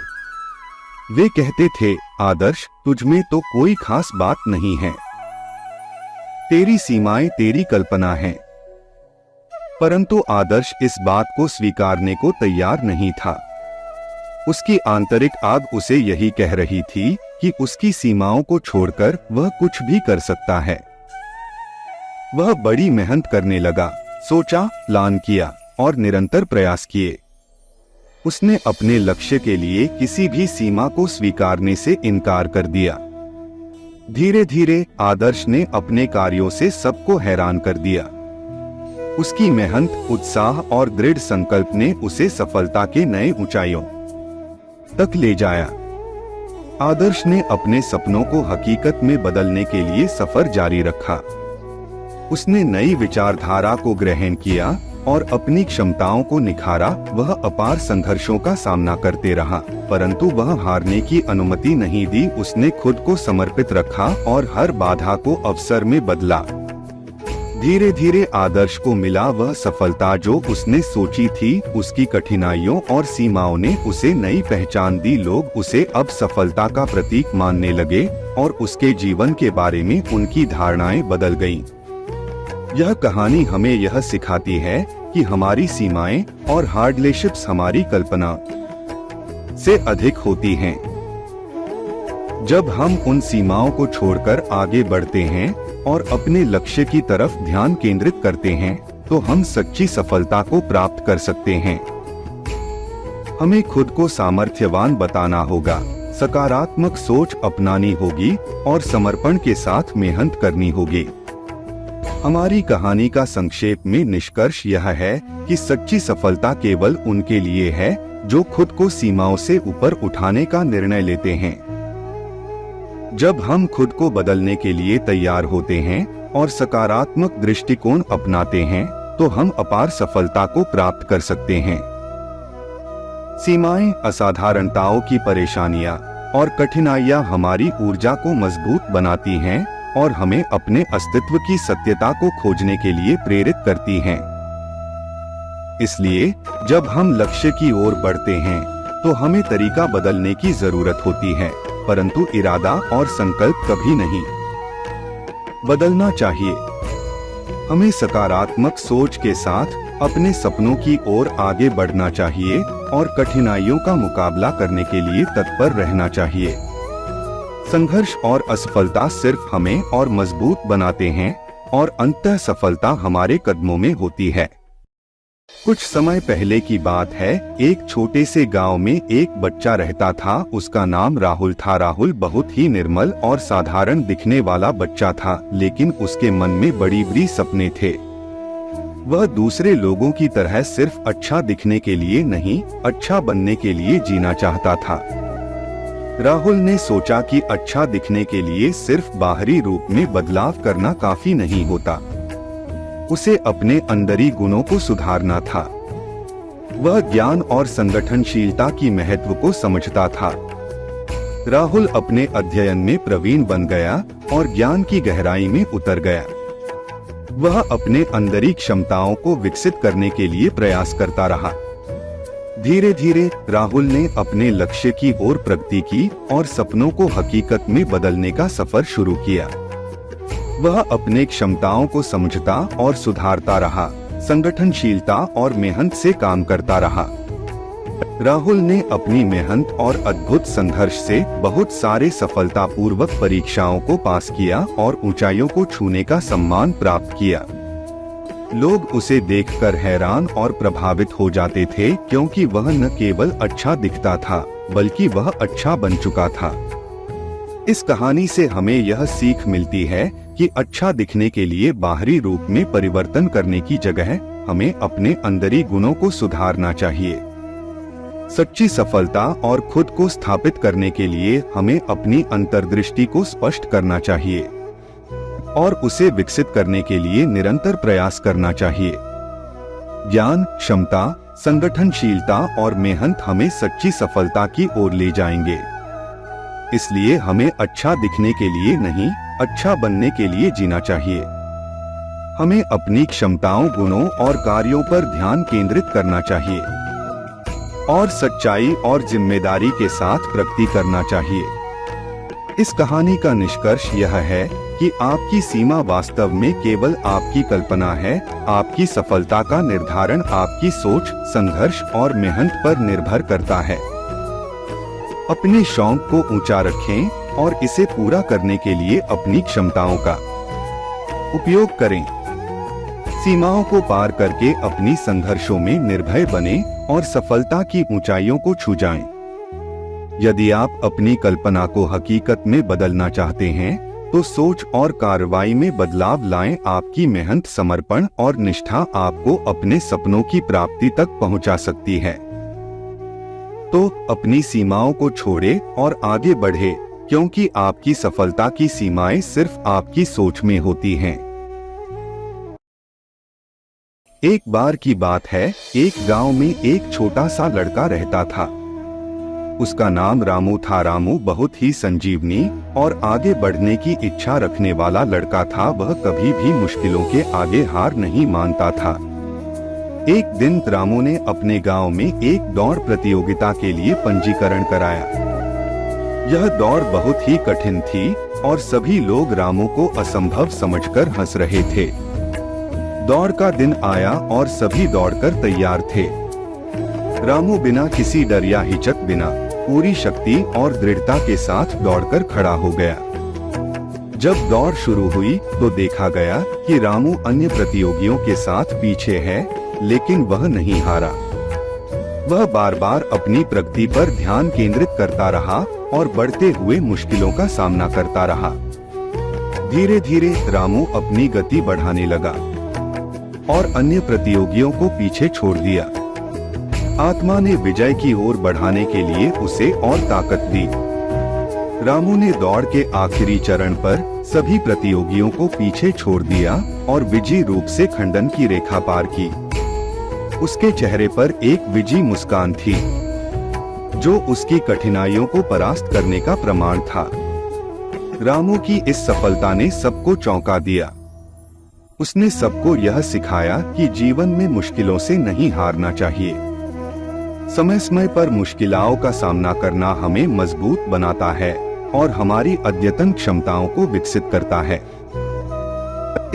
वे कहते थे, आदर्श, तुझमें तो कोई खास बात नहीं है, तेरी सीमाएं तेरी कल्पना हैं। परंतु आदर्श इस बात को स्वीकारने को तैयार नहीं था। उसकी आंतरिक आग उसे यही कह रही थी कि उसकी सीमाओं को छोड़कर वह कुछ भी कर सकता है। वह बड़ी मेहनत करने लगा, सोचा, प्लान किया और निरंतर प्रयास किए। उसने अपने लक्ष्य के लिए किसी भी सीमा को स्वीकारने से इनकार कर दिया। धीरे धीरे आदर्श ने अपने कार्यों से सबको हैरान कर दिया। उसकी मेहनत, उत्साह और दृढ़ संकल्प ने उसे सफलता के नए ऊंचाइयों तक ले जाया। आदर्श ने अपने सपनों को हकीकत में बदलने के लिए सफर जारी रखा। उसने नई विचारधारा को ग्रहण किया और अपनी क्षमताओं को निखारा। वह अपार संघर्षों का सामना करते रहा, परंतु वह हारने की अनुमति नहीं दी। उसने खुद को समर्पित रखा और हर बाधा को अवसर में बदला। धीरे धीरे आदर्श को मिला वह सफलता जो उसने सोची थी। उसकी कठिनाइयों और सीमाओं ने उसे नई पहचान दी। लोग उसे अब सफलता का प्रतीक मानने लगे और उसके जीवन के बारे में उनकी धारणाएं बदल गईं। यह कहानी हमें यह सिखाती है कि हमारी सीमाएं और हार्डशिप्स हमारी कल्पना से अधिक होती हैं। जब हम उन सीमाओं को छोड़कर आगे बढ़ते हैं और अपने लक्ष्य की तरफ ध्यान केंद्रित करते हैं, तो हम सच्ची सफलता को प्राप्त कर सकते हैं। हमें खुद को सामर्थ्यवान बताना होगा, सकारात्मक सोच अपनानी होगी और समर्पण के साथ मेहनत करनी होगी। हमारी कहानी का संक्षेप में निष्कर्ष यह है कि सच्ची सफलता केवल उनके लिए है जो खुद को सीमाओं से ऊपर उठाने का निर्णय लेते हैं। जब हम खुद को बदलने के लिए तैयार होते हैं और सकारात्मक दृष्टिकोण अपनाते हैं, तो हम अपार सफलता को प्राप्त कर सकते हैं। सीमाएं, असाधारणताओं की परेशानियां और कठिनाइयां हमारी ऊर्जा को मजबूत बनाती हैं और हमें अपने अस्तित्व की सत्यता को खोजने के लिए प्रेरित करती हैं। इसलिए जब हम लक्ष्य की ओर बढ़ते हैं, तो हमें तरीका बदलने की जरूरत होती है, परंतु इरादा और संकल्प कभी नहीं बदलना चाहिए। हमें सकारात्मक सोच के साथ अपने सपनों की ओर आगे बढ़ना चाहिए और कठिनाइयों का मुकाबला करने के लिए तत्पर रहना चाहिए। संघर्ष और असफलता सिर्फ हमें और मजबूत बनाते हैं और अंततः सफलता हमारे कदमों में होती है। कुछ समय पहले की बात है। एक छोटे से गांव में एक बच्चा रहता था। उसका नाम राहुल था। राहुल बहुत ही निर्मल और साधारण दिखने वाला बच्चा था, लेकिन उसके मन में बड़ी सपने थे। वह दूसरे लोगों की तरह सिर्फ अच्छा दिखने के लिए नहीं, अच्छा बनने के लिए जीना चाहता था। राहुल ने सोचा कि अच्छा दिखने के लिए सिर्फ बाहरी रूप में बदलाव करना काफी नहीं होता। उसे अपने अंदरी गुणों को सुधारना था। वह ज्ञान और संगठनशीलता की महत्व को समझता था। राहुल अपने अध्ययन में प्रवीण बन गया और ज्ञान की गहराई में उतर गया। वह अपने अंदरी क्षमताओं को विकसित करने के लिए प्रयास करता रहा। धीरे धीरे राहुल ने अपने लक्ष्य की ओर प्रगति की और सपनों को हकीकत में बदलने का सफर शुरू किया। वह अपने क्षमताओं को समझता और सुधारता रहा, संगठनशीलता और मेहनत से काम करता रहा। राहुल ने अपनी मेहनत और अद्भुत संघर्ष से बहुत सारे सफलतापूर्वक परीक्षाओं को पास किया और ऊंचाइयों को छूने का सम्मान प्राप्त किया। लोग उसे देखकर हैरान और प्रभावित हो जाते थे, क्योंकि वह न केवल अच्छा दिखता था, बल्कि वह अच्छा बन चुका था। इस कहानी से हमें यह सीख मिलती है कि अच्छा दिखने के लिए बाहरी रूप में परिवर्तन करने की जगह हमें अपने अंदरी गुणों को सुधारना चाहिए। सच्ची सफलता और खुद को स्थापित करने के लिए हमें अपनी अंतर्दृष्टि को स्पष्ट करना चाहिए और उसे विकसित करने के लिए निरंतर प्रयास करना चाहिए। ज्ञान, क्षमता, संगठनशीलता और मेहनत हमें सच्ची सफलता की ओर ले जाएंगे। इसलिए हमें अच्छा दिखने के लिए नहीं, अच्छा बनने के लिए जीना चाहिए। हमें अपनी क्षमताओं, गुणों और कार्यों पर ध्यान केंद्रित करना चाहिए और सच्चाई और जिम्मेदारी के साथ प्रगति करना चाहिए। इस कहानी का निष्कर्ष यह है कि आपकी सीमा वास्तव में केवल आपकी कल्पना है। आपकी सफलता का निर्धारण आपकी सोच, संघर्ष और मेहनत पर निर्भर करता है। अपने शौक को ऊंचा रखें और इसे पूरा करने के लिए अपनी क्षमताओं का उपयोग करें। सीमाओं को पार करके अपनी संघर्षों में निर्भय बने और सफलता की ऊंचाइयों को छू जाएं। यदि आप अपनी कल्पना को हकीकत में बदलना चाहते हैं तो सोच और कार्रवाई में बदलाव लाएं। आपकी मेहनत, समर्पण और निष्ठा आपको अपने सपनों की प्राप्ति तक पहुंचा सकती है। तो अपनी सीमाओं को छोड़े और आगे बढ़े, क्योंकि आपकी सफलता की सीमाएं सिर्फ आपकी सोच में होती हैं। एक बार की बात है, एक गांव में एक छोटा सा लड़का रहता था। उसका नाम रामू था। रामू बहुत ही संजीवनी और आगे बढ़ने की इच्छा रखने वाला लड़का था। वह कभी भी मुश्किलों के आगे हार नहीं मानता था। एक दिन रामू ने अपने गांव में एक दौड़ प्रतियोगिता के लिए पंजीकरण कराया। यह दौड़ बहुत ही कठिन थी और सभी लोग रामू को असंभव समझकर हंस रहे थे। दौड़ का दिन आया और सभी दौड़कर तैयार थे। रामू बिना किसी डर या हिचक, बिना पूरी शक्ति और दृढ़ता के साथ दौड़कर खड़ा हो गया। जब दौड़ शुरू हुई तो देखा गया कि रामू अन्य प्रतियोगियों के साथ पीछे है, लेकिन वह नहीं हारा। वह बार बार अपनी प्रगति पर ध्यान केंद्रित करता रहा और बढ़ते हुए मुश्किलों का सामना करता रहा। धीरे धीरे रामू अपनी गति बढ़ाने लगा और अन्य प्रतियोगियों को पीछे छोड़ दिया। आत्मा ने विजय की ओर बढ़ाने के लिए उसे और ताकत दी। रामू ने दौड़ के आखिरी चरण पर सभी प्रतियोगियों को पीछे छोड़ दिया और विजयी रूप से खंडन की रेखा पार की। उसके चेहरे पर एक विजयी मुस्कान थी, जो उसकी कठिनाइयों को परास्त करने का प्रमाण था। रामू की इस सफलता ने सबको चौंका दिया। उसने सबको यह सिखाया कि जीवन में मुश्किलों से नहीं हारना चाहिए। समय समय पर मुश्किलों का सामना करना हमें मजबूत बनाता है और हमारी अद्यतन क्षमताओं को विकसित करता है।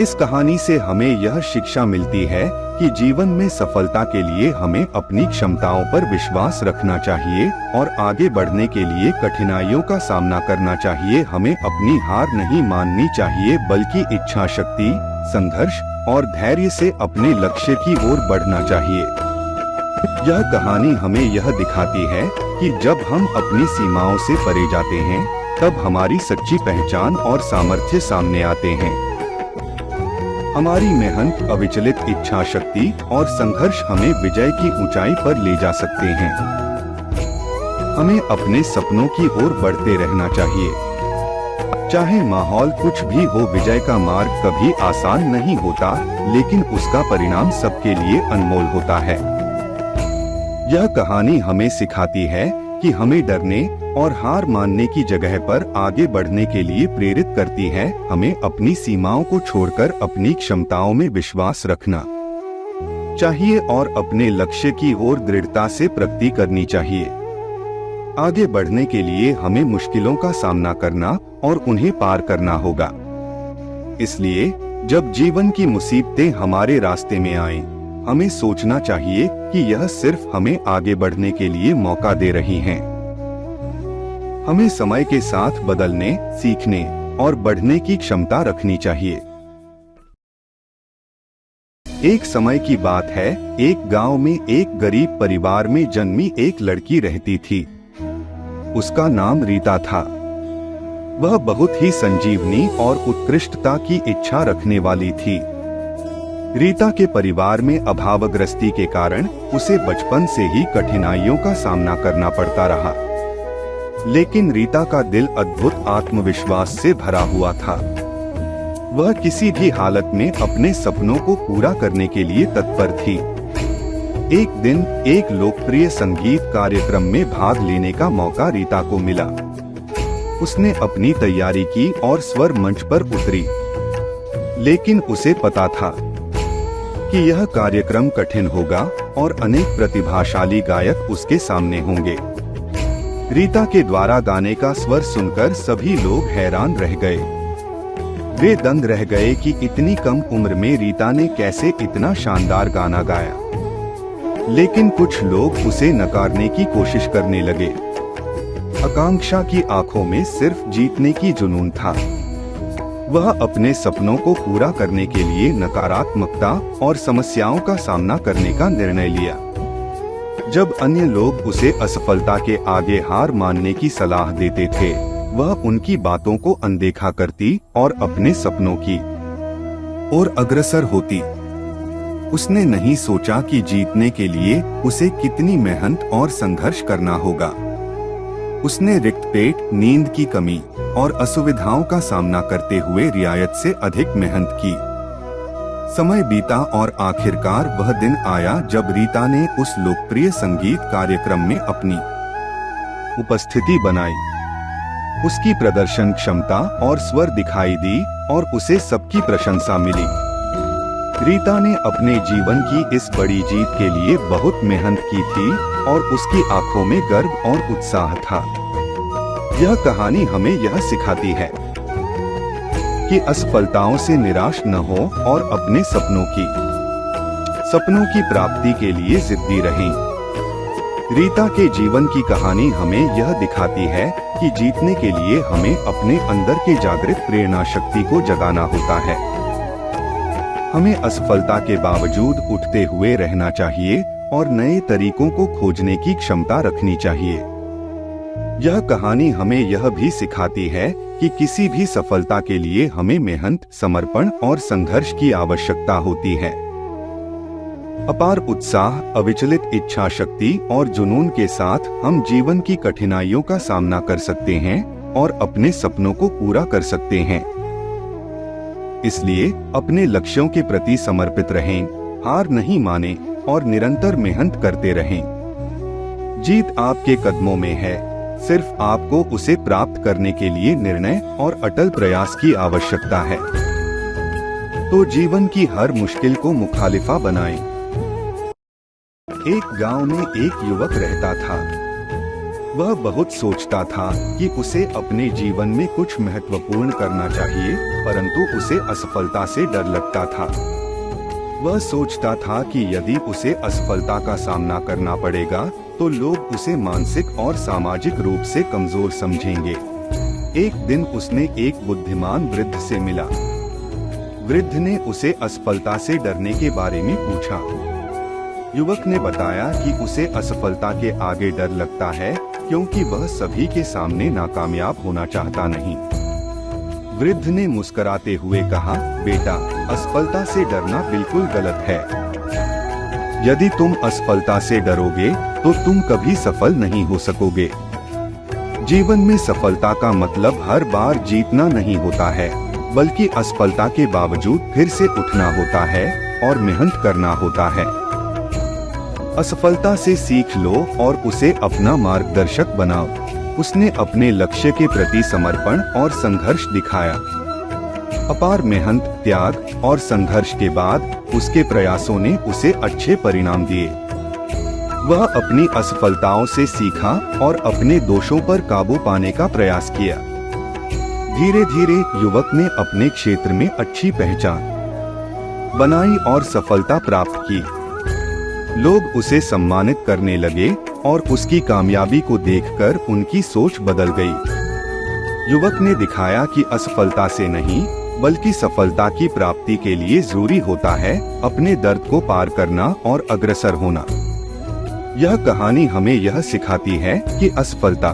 इस कहानी से हमें यह शिक्षा मिलती है कि जीवन में सफलता के लिए हमें अपनी क्षमताओं पर विश्वास रखना चाहिए और आगे बढ़ने के लिए कठिनाइयों का सामना करना चाहिए। हमें अपनी हार नहीं माननी चाहिए, बल्कि इच्छा शक्ति, संघर्ष और धैर्य से अपने लक्ष्य की ओर बढ़ना चाहिए। यह कहानी हमें यह दिखाती है कि जब हम अपनी सीमाओं से परे जाते हैं, तब हमारी सच्ची पहचान और सामर्थ्य सामने आते हैं। हमारी मेहनत, अविचलित इच्छा शक्ति और संघर्ष हमें विजय की ऊंचाई पर ले जा सकते हैं। हमें अपने सपनों की ओर बढ़ते रहना चाहिए। चाहे माहौल कुछ भी हो, विजय का मार्ग कभी आसान नहीं होता, लेकिन उसका परिणाम सबके लिए अनमोल होता है। यह कहानी हमें सिखाती है कि हमें डरने और हार मानने की जगह पर आगे बढ़ने के लिए प्रेरित करती है। हमें अपनी सीमाओं को छोड़कर अपनी क्षमताओं में विश्वास रखना चाहिए और अपने लक्ष्य की ओर दृढ़ता से प्रगति करनी चाहिए। आगे बढ़ने के लिए हमें मुश्किलों का सामना करना और उन्हें पार करना होगा। इसलिए जब जीवन की मुसीबतें हमारे रास्ते में आएं, हमें सोचना चाहिए कि यह सिर्फ हमें आगे बढ़ने के लिए मौका दे रही हैं। हमें समय के साथ बदलने, सीखने और बढ़ने की क्षमता रखनी चाहिए। एक समय की बात है, एक गांव में एक गरीब परिवार में जन्मी एक लड़की रहती थी। उसका नाम रीता था। वह बहुत ही संजीवनी और उत्कृष्टता की इच्छा रखने वाली थी। रीता के परिवार में अभावग्रस्ती के कारण उसे बचपन से ही कठिनाइयों का सामना करना पड़ता रहा, लेकिन रीता का दिल अद्भुत आत्मविश्वास से भरा हुआ था। वह किसी भी हालत में अपने सपनों को पूरा करने के लिए तत्पर थी। एक दिन एक लोकप्रिय संगीत कार्यक्रम में भाग लेने का मौका रीता को मिला। उसने अपनी तैयारी की और स्वर मंच पर उतरी, लेकिन उसे पता था कि यह कार्यक्रम कठिन होगा और अनेक प्रतिभाशाली गायक उसके सामने होंगे। रीता के द्वारा गाने का स्वर सुनकर सभी लोग हैरान रह गए। वे दंग रह गए कि इतनी कम उम्र में रीता ने कैसे इतना शानदार गाना गाया। लेकिन कुछ लोग उसे नकारने की कोशिश करने लगे। आकांक्षा की आंखों में सिर्फ जीतने की जुनून था। वह अपने सपनों को पूरा करने के लिए नकारात्मकता और समस्याओं का सामना करने का निर्णय लिया। जब अन्य लोग उसे असफलता के आगे हार मानने की सलाह देते थे, वह उनकी बातों को अनदेखा करती और अपने सपनों की ओर अग्रसर होती। उसने नहीं सोचा कि जीतने के लिए उसे कितनी मेहनत और संघर्ष करना होगा। उसने रिक्त पेट, नींद की कमी और असुविधाओं का सामना करते हुए रियायत से अधिक मेहनत की। समय बीता और आखिरकार वह दिन आया जब रीता ने उस लोकप्रिय संगीत कार्यक्रम में अपनी उपस्थिति बनाई। उसकी प्रदर्शन क्षमता और स्वर दिखाई दी और उसे सबकी प्रशंसा मिली। रीता ने अपने जीवन की इस बड़ी जीत के लिए बहुत मेहनत की थी और उसकी आंखों में गर्व और उत्साह था। यह कहानी हमें यह सिखाती है कि असफलताओं से निराश न हो और अपने सपनों की प्राप्ति के लिए जिद्दी रहें। रीता के जीवन की कहानी हमें यह दिखाती है कि जीतने के लिए हमें अपने अंदर के जागृत प्रेरणा शक्ति को जगाना होता है। हमें असफलता के बावजूद उठते हुए रहना चाहिए और नए तरीकों को खोजने की क्षमता रखनी चाहिए। यह कहानी हमें यह भी सिखाती है कि किसी भी सफलता के लिए हमें मेहनत, समर्पण और संघर्ष की आवश्यकता होती है। अपार उत्साह, अविचलित इच्छा शक्ति और जुनून के साथ हम जीवन की कठिनाइयों का सामना कर सकते हैं और अपने सपनों को पूरा कर सकते हैं। इसलिए अपने लक्ष्यों के प्रति समर्पित रहें, हार नहीं मानें और निरंतर मेहनत करते रहें। जीत आपके कदमों में है, सिर्फ आपको उसे प्राप्त करने के लिए निर्णय और अटल प्रयास की आवश्यकता है। तो जीवन की हर मुश्किल को मुखालिफा बनाएं। एक गांव में एक युवक रहता था। वह बहुत सोचता था कि उसे अपने जीवन में कुछ महत्वपूर्ण करना चाहिए, परंतु उसे असफलता से डर लगता था। वह सोचता था कि यदि उसे असफलता का सामना करना पड़ेगा तो लोग उसे मानसिक और सामाजिक रूप से कमजोर समझेंगे। एक दिन उसने एक बुद्धिमान वृद्ध से मिला। वृद्ध ने उसे असफलता से डरने के बारे में पूछा। युवक ने बताया कि उसे असफलता के आगे डर लगता है क्योंकि वह सभी के सामने नाकामयाब होना चाहता नहीं। वृद्ध ने मुस्कुराते हुए कहा, बेटा, असफलता से डरना बिल्कुल गलत है। यदि तुम असफलता से डरोगे तो तुम कभी सफल नहीं हो सकोगे। जीवन में सफलता का मतलब हर बार जीतना नहीं होता है, बल्कि असफलता के बावजूद फिर से उठना होता है और मेहनत करना होता है। असफलता से सीख लो और उसे अपना मार्गदर्शक बनाओ। उसने अपने लक्ष्य के प्रति समर्पण और संघर्ष दिखाया। अपार मेहनत, त्याग और संघर्ष के बाद उसके प्रयासों ने उसे अच्छे परिणाम दिए। वह अपनी असफलताओं से सीखा और अपने दोषों पर काबू पाने का प्रयास किया। धीरे धीरे युवक ने अपने क्षेत्र में अच्छी पहचान बनाई और सफलता प्राप्त की। लोग उसे सम्मानित करने लगे और उसकी कामयाबी को देखकर उनकी सोच बदल गई। युवक ने दिखाया कि असफलता से नहीं बल्कि सफलता की प्राप्ति के लिए जरूरी होता है अपने दर्द को पार करना और अग्रसर होना। यह कहानी हमें यह सिखाती है कि असफलता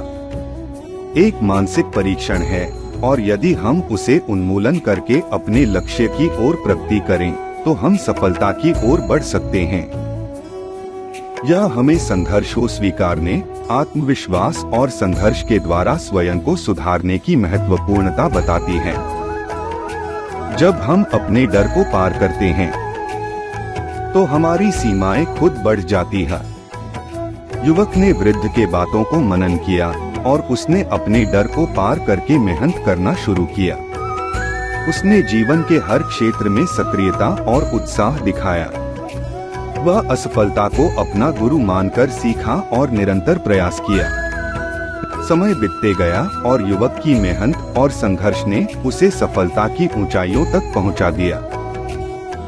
एक मानसिक परीक्षण है और यदि हम उसे उन्मूलन करके अपने लक्ष्य की ओर प्रगति करें तो हम सफलता की ओर बढ़ सकते हैं। यह हमें संघर्ष को स्वीकारने, आत्मविश्वास और संघर्ष के द्वारा स्वयं को सुधारने की महत्वपूर्णता बताती है। जब हम अपने डर को पार करते हैं तो हमारी सीमाएं खुद बढ़ जाती है। युवक ने वृद्ध के बातों को मनन किया और उसने अपने डर को पार करके मेहनत करना शुरू किया। उसने जीवन के हर क्षेत्र में सक्रियता और उत्साह दिखाया। वह असफलता को अपना गुरु मानकर सीखा और निरंतर प्रयास किया। समय बीतते गया और युवक की मेहनत और संघर्ष ने उसे सफलता की ऊंचाइयों तक पहुंचा दिया।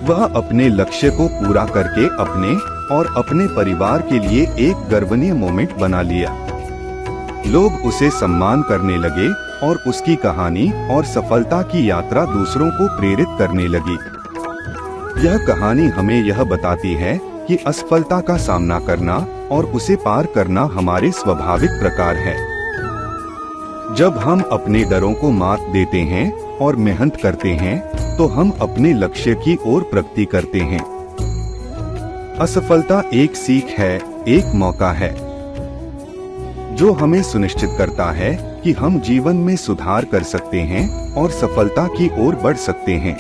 वह अपने लक्ष्य को पूरा करके अपने और अपने परिवार के लिए एक गर्वनीय मोमेंट बना लिया। लोग उसे सम्मान करने लगे और उसकी कहानी और सफलता की यात्रा दूसरों को प्रेरित करने लगी। यह कहानी हमें यह बताती है कि असफलता का सामना करना और उसे पार करना हमारे स्वाभाविक प्रकार है। जब हम अपने डरों को मात देते हैं और मेहनत करते हैं, तो हम अपने लक्ष्य की ओर प्रगति करते हैं। असफलता एक सीख है, एक मौका है, जो हमें सुनिश्चित करता है कि हम जीवन में सुधार कर सकते हैं और सफलता की ओर बढ़ सकते हैं।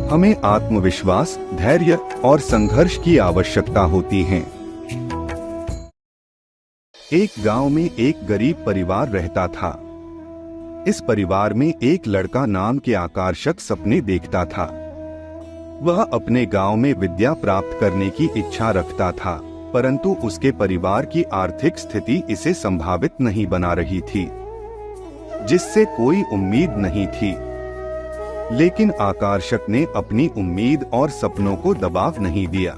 हमें आत्मविश्वास, धैर्य और संघर्ष की आवश्यकता होती है। एक गांव में एक गरीब परिवार रहता था। इस परिवार में एक लड़का नाम के आकर्षक सपने देखता था। वह अपने गांव में विद्या प्राप्त करने की इच्छा रखता था, परंतु उसके परिवार की आर्थिक स्थिति इसे संभावित नहीं बना रही थी, जिससे कोई उम्मीद नहीं थी। लेकिन आकर्षक ने अपनी उम्मीद और सपनों को दबाव नहीं दिया।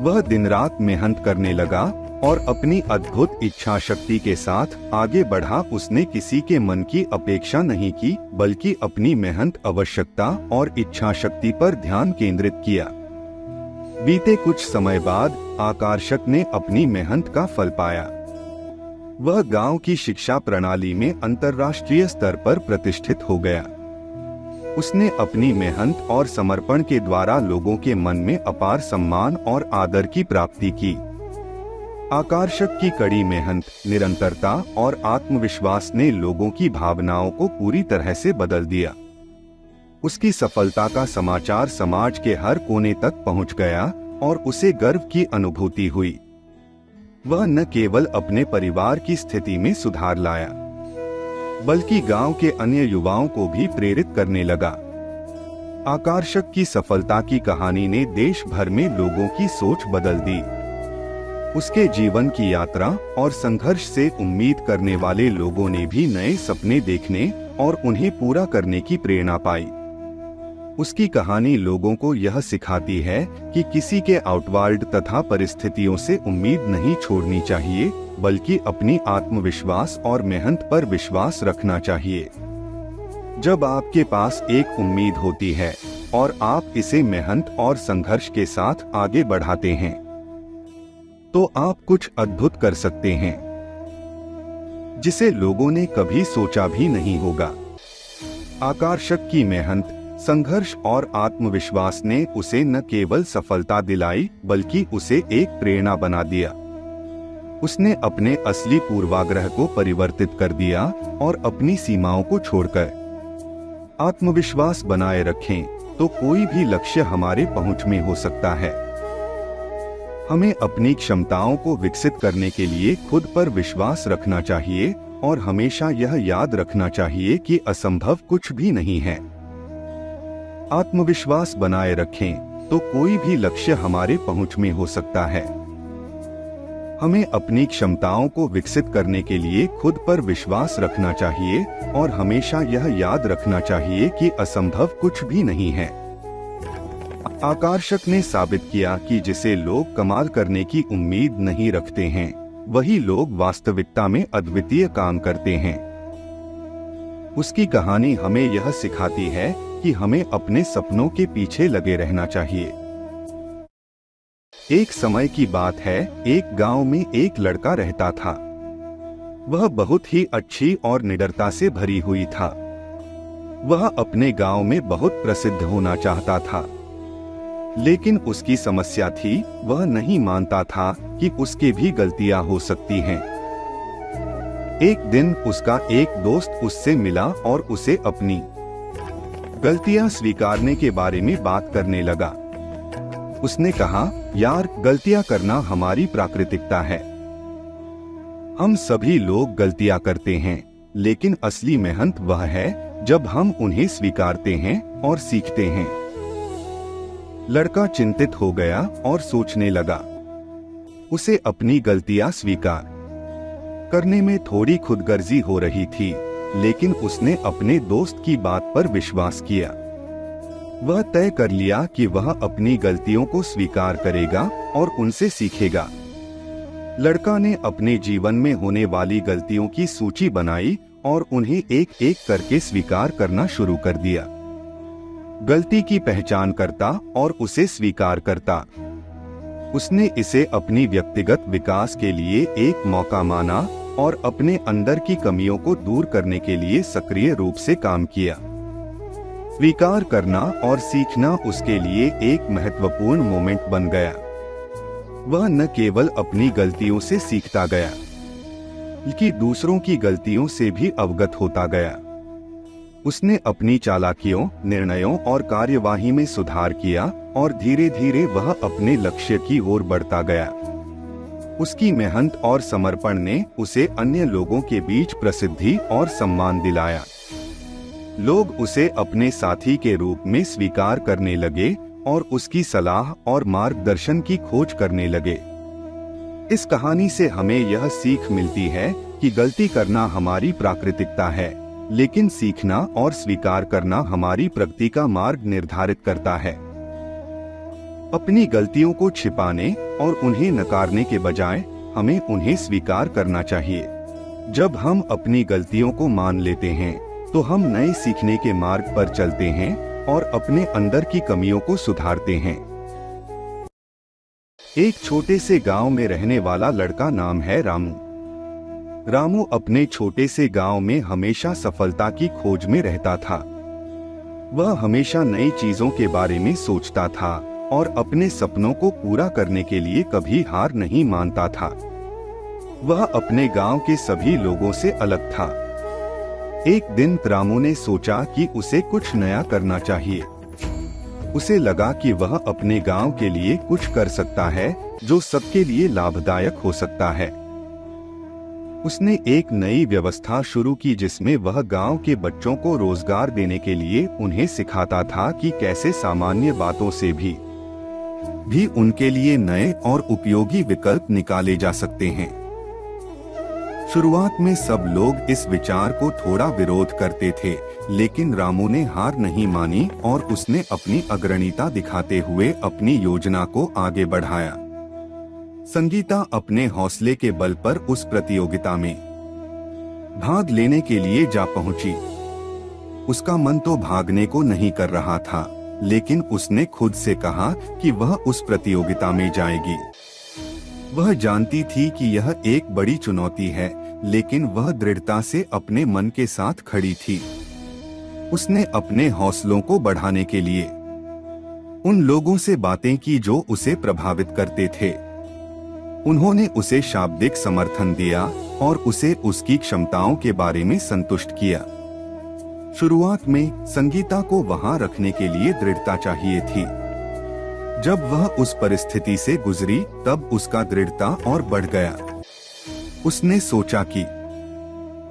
वह दिन रात मेहनत करने लगा और अपनी अद्भुत इच्छा शक्ति के साथ आगे बढ़ा। उसने किसी के मन की अपेक्षा नहीं की, बल्कि अपनी मेहनत, आवश्यकता और इच्छा शक्ति पर ध्यान केंद्रित किया। बीते कुछ समय बाद आकर्षक ने अपनी मेहनत का फल पाया। वह गांव की शिक्षा प्रणाली में अंतर्राष्ट्रीय स्तर पर प्रतिष्ठित हो गया। उसने अपनी मेहनत और समर्पण के द्वारा लोगों के मन में अपार सम्मान और आदर की प्राप्ति की। आकर्षक की कड़ी मेहनत, निरंतरता और आत्मविश्वास ने लोगों की भावनाओं को पूरी तरह से बदल दिया। उसकी सफलता का समाचार समाज के हर कोने तक पहुंच गया और उसे गर्व की अनुभूति हुई। वह न केवल अपने परिवार की स्थिति में सुधार लाया, बल्कि गांव के अन्य युवाओं को भी प्रेरित करने लगा। आकर्षक की सफलता की कहानी ने देश भर में लोगों की सोच बदल दी। उसके जीवन की यात्रा और संघर्ष से उम्मीद करने वाले लोगों ने भी नए सपने देखने और उन्हें पूरा करने की प्रेरणा पाई। उसकी कहानी लोगों को यह सिखाती है कि किसी के आउटवर्ल्ड तथा परिस्थितियों से उम्मीद नहीं छोड़नी चाहिए, बल्कि अपनी आत्मविश्वास और मेहनत पर विश्वास रखना चाहिए। जब आपके पास एक उम्मीद होती है और आप इसे मेहनत और संघर्ष के साथ आगे बढ़ाते हैं, तो आप कुछ अद्भुत कर सकते हैं, जिसे लोगों ने कभी सोचा भी नहीं होगा। आकर्षक की मेहनत, संघर्ष और आत्मविश्वास ने उसे न केवल सफलता दिलाई, बल्कि उसे एक प्रेरणा बना दिया। उसने अपने असली पूर्वाग्रह को परिवर्तित कर दिया और अपनी सीमाओं को छोड़कर आत्मविश्वास बनाए रखें, तो कोई भी लक्ष्य हमारे पहुंच में हो सकता है। हमें अपनी क्षमताओं को विकसित करने के लिए खुद पर विश्वास रखना चाहिए और हमेशा यह याद रखना चाहिए कि असंभव कुछ भी नहीं है। आत्मविश्वास बनाए रखें तो कोई भी लक्ष्य हमारे पहुंच में हो सकता है। हमें अपनी क्षमताओं को विकसित करने के लिए खुद पर विश्वास रखना चाहिए और हमेशा यह याद रखना चाहिए कि असंभव कुछ भी नहीं है। आकर्षक ने साबित किया कि जिसे लोग कमाल करने की उम्मीद नहीं रखते हैं, वही लोग वास्तविकता में अद्वितीय काम करते हैं। उसकी कहानी हमें यह सिखाती है कि हमें अपने सपनों के पीछे लगे रहना चाहिए। एक समय की बात है, एक गांव में एक लड़का रहता था। वह बहुत ही अच्छी और निडरता से भरी हुई था। वह अपने गांव में बहुत प्रसिद्ध होना चाहता था, लेकिन उसकी समस्या थी, वह नहीं मानता था कि उसके भी गलतियां हो सकती हैं। एक दिन उसका एक दोस्त उससे मिला और उसे अपनी गलतियां स्वीकारने के बारे में बात करने लगा। उसने कहा, यार, गलतियां करना हमारी प्राकृतिकता है। हम सभी लोग गलतियां करते हैं, लेकिन असली मेहनत वह है जब हम उन्हें स्वीकारते हैं और सीखते हैं। लड़का चिंतित हो गया और सोचने लगा। उसे अपनी गलतियां स्वीकार करने में थोड़ी खुदगर्जी हो रही थी, लेकिन उसने अपने दोस्त की बात पर विश्वास किया। वह तय कर लिया कि वह अपनी गलतियों को स्वीकार करेगा और उनसे सीखेगा। लड़का ने अपने जीवन में होने वाली गलतियों की सूची बनाई और उन्हें एक एक करके स्वीकार करना शुरू कर दिया। गलती की पहचान करता और उसे स्वीकार करता। उसने इसे अपनी व्यक्तिगत विकास के लिए एक मौका माना और अपने अंदर की कमियों को दूर करने के लिए सक्रिय रूप से काम किया। स्वीकार करना और सीखना उसके लिए एक महत्वपूर्ण मोमेंट बन गया। वह न केवल अपनी गलतियों से सीखता गया, बल्कि दूसरों की गलतियों से भी अवगत होता गया। उसने अपनी चालाकियों, निर्णयों और कार्यवाही में सुधार किया और धीरे धीरे वह अपने लक्ष्य की ओर बढ़ता गया। उसकी मेहनत और समर्पण ने उसे अन्य लोगों के बीच प्रसिद्धि और सम्मान दिलाया। लोग उसे अपने साथी के रूप में स्वीकार करने लगे और उसकी सलाह और मार्गदर्शन की खोज करने लगे। इस कहानी से हमें यह सीख मिलती है कि गलती करना हमारी प्राकृतिकता है, लेकिन सीखना और स्वीकार करना हमारी प्रगति का मार्ग निर्धारित करता है। अपनी गलतियों को छिपाने और उन्हें नकारने के बजाय हमें उन्हें स्वीकार करना चाहिए। जब हम अपनी गलतियों को मान लेते हैं तो हम नए सीखने के मार्ग पर चलते हैं और अपने अंदर की कमियों को सुधारते हैं। एक छोटे से गांव में रहने वाला लड़का नाम है रामू। रामू अपने छोटे से गांव में हमेशा सफलता की खोज में रहता था। वह हमेशा नई चीजों के बारे में सोचता था और अपने सपनों को पूरा करने के लिए कभी हार नहीं मानता था। वह अपने गांव के सभी लोगों से अलग था। एक दिन रामू ने सोचा कि उसे कुछ नया करना चाहिए। उसे लगा कि वह अपने गांव के लिए कुछ कर सकता है जो सबके लिए लाभदायक हो सकता है। उसने एक नई व्यवस्था शुरू की जिसमें वह गांव के बच्चों को रोजगार देने के लिए उन्हें सिखाता था कि कैसे सामान्य बातों से भी उनके लिए नए और उपयोगी विकल्प निकाले जा सकते हैं। शुरुआत में सब लोग इस विचार को थोड़ा विरोध करते थे, लेकिन रामू ने हार नहीं मानी और उसने अपनी अग्रणीयता दिखाते हुए अपनी योजना को आगे बढ़ाया। संगीता अपने हौसले के बल पर उस प्रतियोगिता में भाग लेने के लिए जा पहुंची। उसका मन तो भागने को नहीं कर रहा था, लेकिन उसने खुद से कहा कि वह उस प्रतियोगिता में जाएगी। वह जानती थी कि यह एक बड़ी चुनौती है, लेकिन वह दृढ़ता से अपने मन के साथ खड़ी थी। उसने अपने हौसलों को बढ़ाने के लिए उन लोगों से बातें की जो उसे प्रभावित करते थे। उन्होंने उसे शाब्दिक समर्थन दिया और उसे उसकी क्षमताओं के बारे में संतुष्ट किया। शुरुआत में संगीता को वहां रखने के लिए दृढ़ता चाहिए थी। जब वह उस परिस्थिति से गुजरी तब उसका दृढ़ता और बढ़ गया। उसने सोचा कि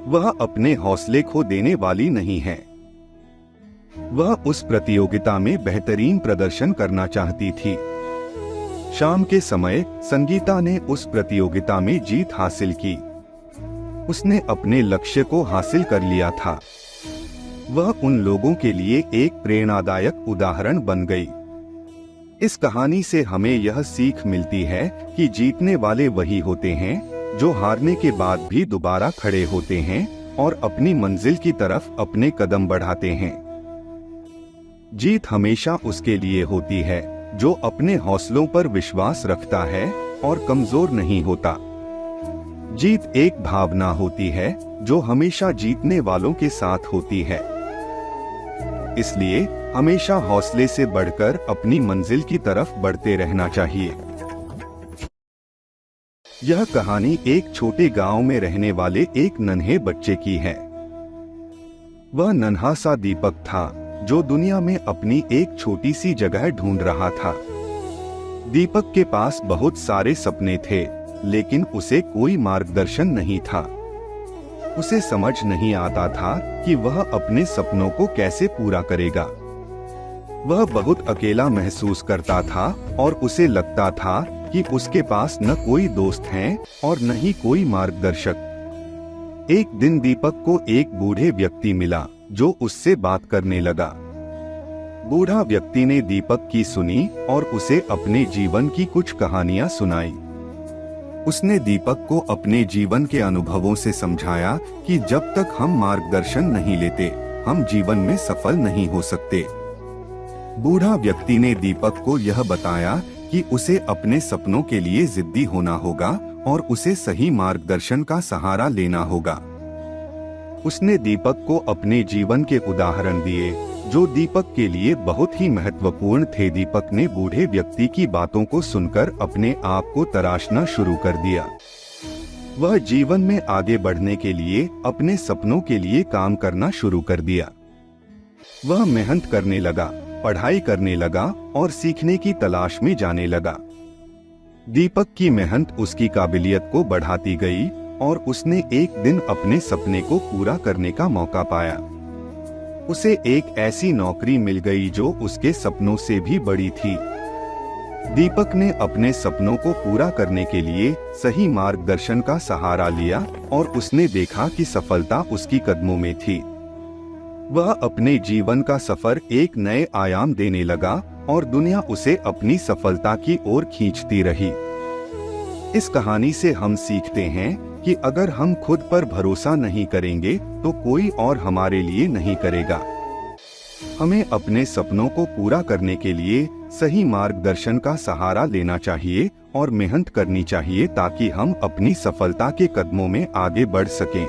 वह अपने हौसले खो देने वाली नहीं है। वह उस प्रतियोगिता में बेहतरीन प्रदर्शन करना चाहती थी। शाम के समय संगीता ने उस प्रतियोगिता में जीत हासिल की। उसने अपने लक्ष्य को हासिल कर लिया था। वह उन लोगों के लिए एक प्रेरणादायक उदाहरण बन गई। इस कहानी से हमें यह सीख मिलती है कि जीतने वाले वही होते हैं जो हारने के बाद भी दोबारा खड़े होते हैं और अपनी मंजिल की तरफ अपने कदम बढ़ाते हैं। जीत हमेशा उसके लिए होती है जो अपने हौसलों पर विश्वास रखता है और कमजोर नहीं होता। जीत एक भावना होती है जो हमेशा जीतने वालों के साथ होती है। इसलिए हमेशा हौसले से बढ़कर अपनी मंजिल की तरफ बढ़ते रहना चाहिए। यह कहानी एक छोटे गांव में रहने वाले एक नन्हे बच्चे की है। वह नन्हा सा दीपक था जो दुनिया में अपनी एक छोटी सी जगह ढूंढ रहा था। दीपक के पास बहुत सारे सपने थे, लेकिन उसे कोई मार्गदर्शन नहीं था। उसे समझ नहीं आता था कि वह अपने सपनों को कैसे पूरा करेगा। वह बहुत अकेला महसूस करता था और उसे लगता था कि उसके पास न कोई दोस्त हैं और न ही कोई मार्गदर्शक। एक दिन दीपक को एक बूढ़े व्यक्ति मिला जो उससे बात करने लगा। बूढ़ा व्यक्ति ने दीपक की सुनी और उसे अपने जीवन की कुछ कहानियां सुनाई। उसने दीपक को अपने जीवन के अनुभवों से समझाया कि जब तक हम मार्गदर्शन नहीं लेते, हम जीवन में सफल नहीं हो सकते। बूढ़ा व्यक्ति ने दीपक को यह बताया कि उसे अपने सपनों के लिए जिद्दी होना होगा और उसे सही मार्गदर्शन का सहारा लेना होगा। उसने दीपक को अपने जीवन के उदाहरण दिए जो दीपक के लिए बहुत ही महत्वपूर्ण थे। दीपक ने बूढ़े व्यक्ति की बातों को सुनकर अपने आप को तराशना शुरू कर दिया। वह जीवन में आगे बढ़ने के लिए अपने सपनों के लिए काम करना शुरू कर दिया। वह मेहनत करने लगा, पढ़ाई करने लगा और सीखने की तलाश में जाने लगा। दीपक की मेहनत उसकी काबिलियत को बढ़ाती गई और उसने एक दिन अपने सपने को पूरा करने का मौका पाया। उसे एक ऐसी नौकरी मिल गई जो उसके सपनों से भी बड़ी थी। दीपक ने अपने सपनों को पूरा करने के लिए सही मार्गदर्शन का सहारा लिया और उसने देखा कि सफलता उसकी कदमों में थी। वह अपने जीवन का सफर एक नए आयाम देने लगा और दुनिया उसे अपनी सफलता की ओर खींचती रही। इस कहानी से हम सीखते हैं कि अगर हम खुद पर भरोसा नहीं करेंगे तो कोई और हमारे लिए नहीं करेगा। हमें अपने सपनों को पूरा करने के लिए सही मार्गदर्शन का सहारा लेना चाहिए और मेहनत करनी चाहिए ताकि हम अपनी सफलता के कदमों में आगे बढ़ सकें।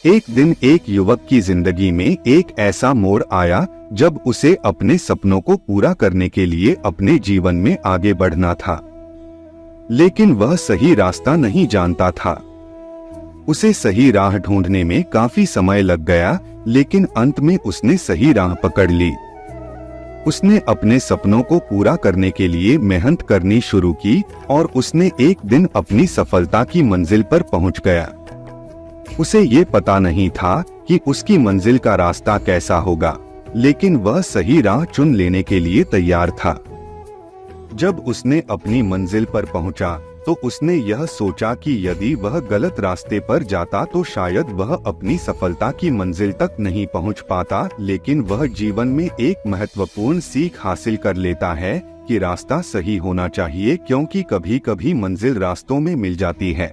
एक दिन एक युवक की जिंदगी में एक ऐसा मोड़ आया जब उसे अपने सपनों को पूरा करने के लिए अपने जीवन में आगे बढ़ना था, लेकिन वह सही रास्ता नहीं जानता था। उसे सही राह ढूंढने में काफी समय लग गया, लेकिन अंत में उसने सही राह पकड़ ली। उसने अपने सपनों को पूरा करने के लिए मेहनत करनी शुरू की और उसने एक दिन अपनी सफलता की मंजिल पर पहुंच गया। उसे ये पता नहीं था कि उसकी मंजिल का रास्ता कैसा होगा, लेकिन वह सही राह चुन लेने के लिए तैयार था। जब उसने अपनी मंजिल पर पहुंचा तो उसने यह सोचा कि यदि वह गलत रास्ते पर जाता तो शायद वह अपनी सफलता की मंजिल तक नहीं पहुंच पाता, लेकिन वह जीवन में एक महत्वपूर्ण सीख हासिल कर लेता है कि रास्ता सही होना चाहिए, क्योंकि कभी कभी मंजिल रास्तों में मिल जाती है।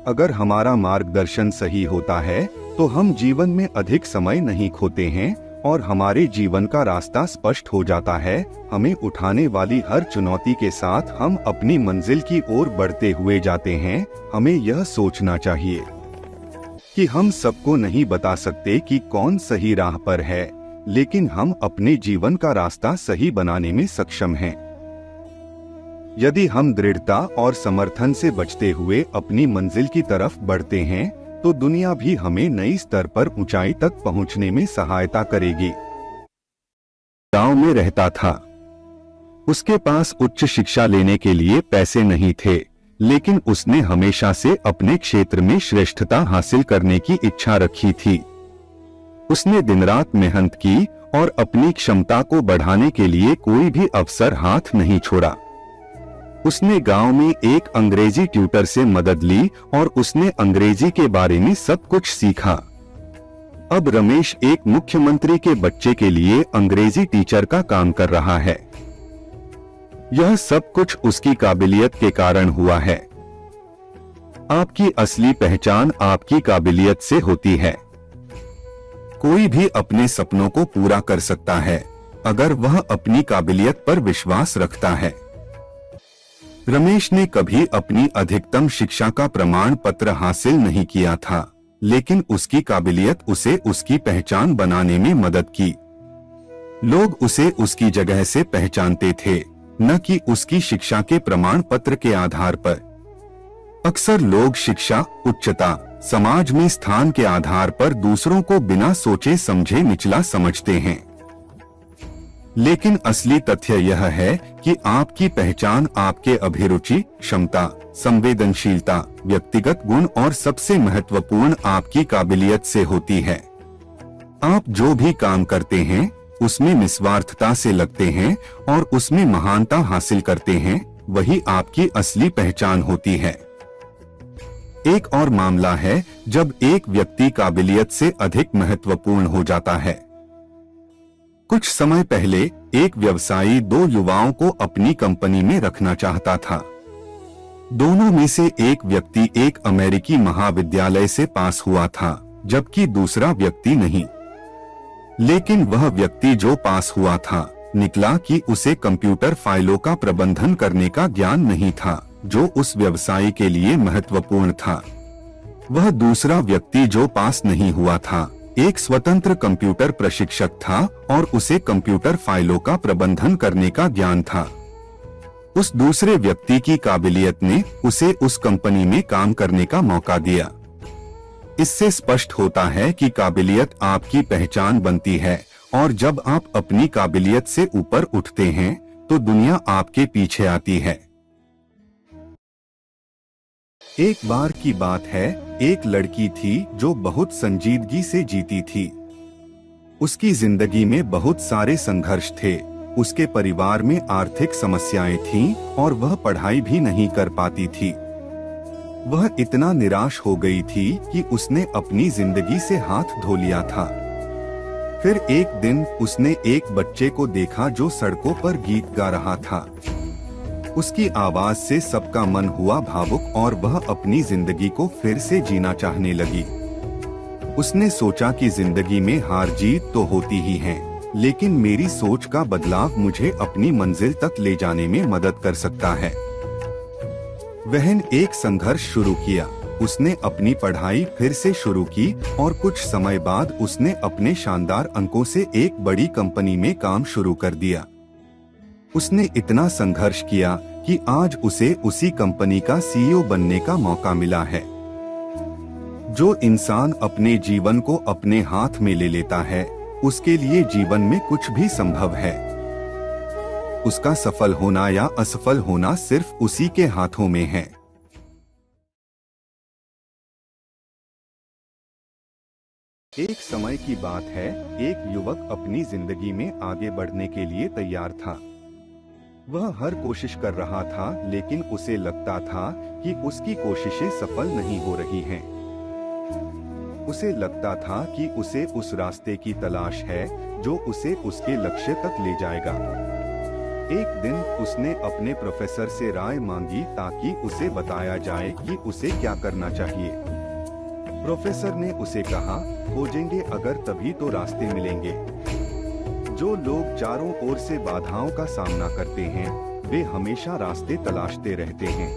अगर हमारा मार्गदर्शन सही होता है तो हम जीवन में अधिक समय नहीं खोते हैं और हमारे जीवन का रास्ता स्पष्ट हो जाता है। हमें उठाने वाली हर चुनौती के साथ हम अपनी मंजिल की ओर बढ़ते हुए जाते हैं। हमें यह सोचना चाहिए कि हम सबको नहीं बता सकते कि कौन सही राह पर है, लेकिन हम अपने जीवन का रास्ता सही बनाने में सक्षम हैं। यदि हम दृढ़ता और समर्थन से बचते हुए अपनी मंजिल की तरफ बढ़ते हैं तो दुनिया भी हमें नई स्तर पर ऊंचाई तक पहुंचने में सहायता करेगी। गांव में रहता था। उसके पास उच्च शिक्षा लेने के लिए पैसे नहीं थे, लेकिन उसने हमेशा से अपने क्षेत्र में श्रेष्ठता हासिल करने की इच्छा रखी थी। उसने दिन रात मेहनत की और अपनी क्षमता को बढ़ाने के लिए कोई भी अवसर हाथ नहीं छोड़ा। उसने गांव में एक अंग्रेजी ट्यूटर से मदद ली और उसने अंग्रेजी के बारे में सब कुछ सीखा। अब रमेश एक मुख्यमंत्री के बच्चे के लिए अंग्रेजी टीचर का काम कर रहा है। यह सब कुछ उसकी काबिलियत के कारण हुआ है। आपकी असली पहचान आपकी काबिलियत से होती है। कोई भी अपने सपनों को पूरा कर सकता है अगर वह अपनी काबिलियत पर विश्वास रखता है। रमेश ने कभी अपनी अधिकतम शिक्षा का प्रमाण पत्र हासिल नहीं किया था, लेकिन उसकी काबिलियत उसे उसकी पहचान बनाने में मदद की। लोग उसे उसकी जगह से पहचानते थे, न कि उसकी शिक्षा के प्रमाण पत्र के आधार पर। अक्सर लोग शिक्षा, उच्चता, समाज में स्थान के आधार पर दूसरों को बिना सोचे समझे निचला समझते हैं, लेकिन असली तथ्य यह है कि आपकी पहचान आपके अभिरुचि, क्षमता, संवेदनशीलता, व्यक्तिगत गुण और सबसे महत्वपूर्ण आपकी काबिलियत से होती है। आप जो भी काम करते हैं उसमें निस्वार्थता से लगते हैं और उसमें महानता हासिल करते हैं, वही आपकी असली पहचान होती है। एक और मामला है जब एक व्यक्ति काबिलियत से अधिक महत्वपूर्ण हो जाता है। कुछ समय पहले एक व्यवसायी दो युवाओं को अपनी कंपनी में रखना चाहता था। दोनों में से एक व्यक्ति एक अमेरिकी महाविद्यालय से पास हुआ था, जबकि दूसरा व्यक्ति नहीं। लेकिन वह व्यक्ति जो पास हुआ था निकला कि उसे कंप्यूटर फाइलों का प्रबंधन करने का ज्ञान नहीं था, जो उस व्यवसाय के लिए महत्वपूर्ण था। वह दूसरा व्यक्ति जो पास नहीं हुआ था, एक स्वतंत्र कंप्यूटर प्रशिक्षक था और उसे कंप्यूटर फाइलों का प्रबंधन करने का ज्ञान था। उस दूसरे व्यक्ति की काबिलियत ने उसे उस कंपनी में काम करने का मौका दिया। इससे स्पष्ट होता है कि काबिलियत आपकी पहचान बनती है, और जब आप अपनी काबिलियत से ऊपर उठते हैं तो दुनिया आपके पीछे आती है। एक बार की बात है, एक लड़की थी जो बहुत संजीदगी से जीती थी। उसकी जिंदगी में बहुत सारे संघर्ष थे। उसके परिवार में आर्थिक समस्याएं थीं और वह पढ़ाई भी नहीं कर पाती थी। वह इतना निराश हो गई थी कि उसने अपनी जिंदगी से हाथ धो लिया था। फिर एक दिन उसने एक बच्चे को देखा जो सड़कों पर गीत गा रहा था। उसकी आवाज से सबका मन हुआ भावुक और वह अपनी जिंदगी को फिर से जीना चाहने लगी। उसने सोचा कि जिंदगी में हार जीत तो होती ही है, लेकिन मेरी सोच का बदलाव मुझे अपनी मंजिल तक ले जाने में मदद कर सकता है। वह एक संघर्ष शुरू किया। उसने अपनी पढ़ाई फिर से शुरू की और कुछ समय बाद उसने अपने शानदार अंकों से एक बड़ी कंपनी में काम शुरू कर दिया। उसने इतना संघर्ष किया कि आज उसे उसी कंपनी का सीईओ बनने का मौका मिला है। जो इंसान अपने जीवन को अपने हाथ में ले लेता है, उसके लिए जीवन में कुछ भी संभव है। उसका सफल होना या असफल होना सिर्फ उसी के हाथों में है। एक समय की बात है, एक युवक अपनी जिंदगी में आगे बढ़ने के लिए तैयार था। वह हर कोशिश कर रहा था, लेकिन उसे लगता था कि उसकी कोशिशें सफल नहीं हो रही हैं। उसे लगता था कि उसे उस रास्ते की तलाश है जो उसे उसके लक्ष्य तक ले जाएगा। एक दिन उसने अपने प्रोफेसर से राय मांगी ताकि उसे बताया जाए कि उसे क्या करना चाहिए। प्रोफेसर ने उसे कहा, खोजेंगे अगर तभी तो रास्ते मिलेंगे। जो लोग चारों ओर से बाधाओं का सामना करते हैं, वे हमेशा रास्ते तलाशते रहते हैं।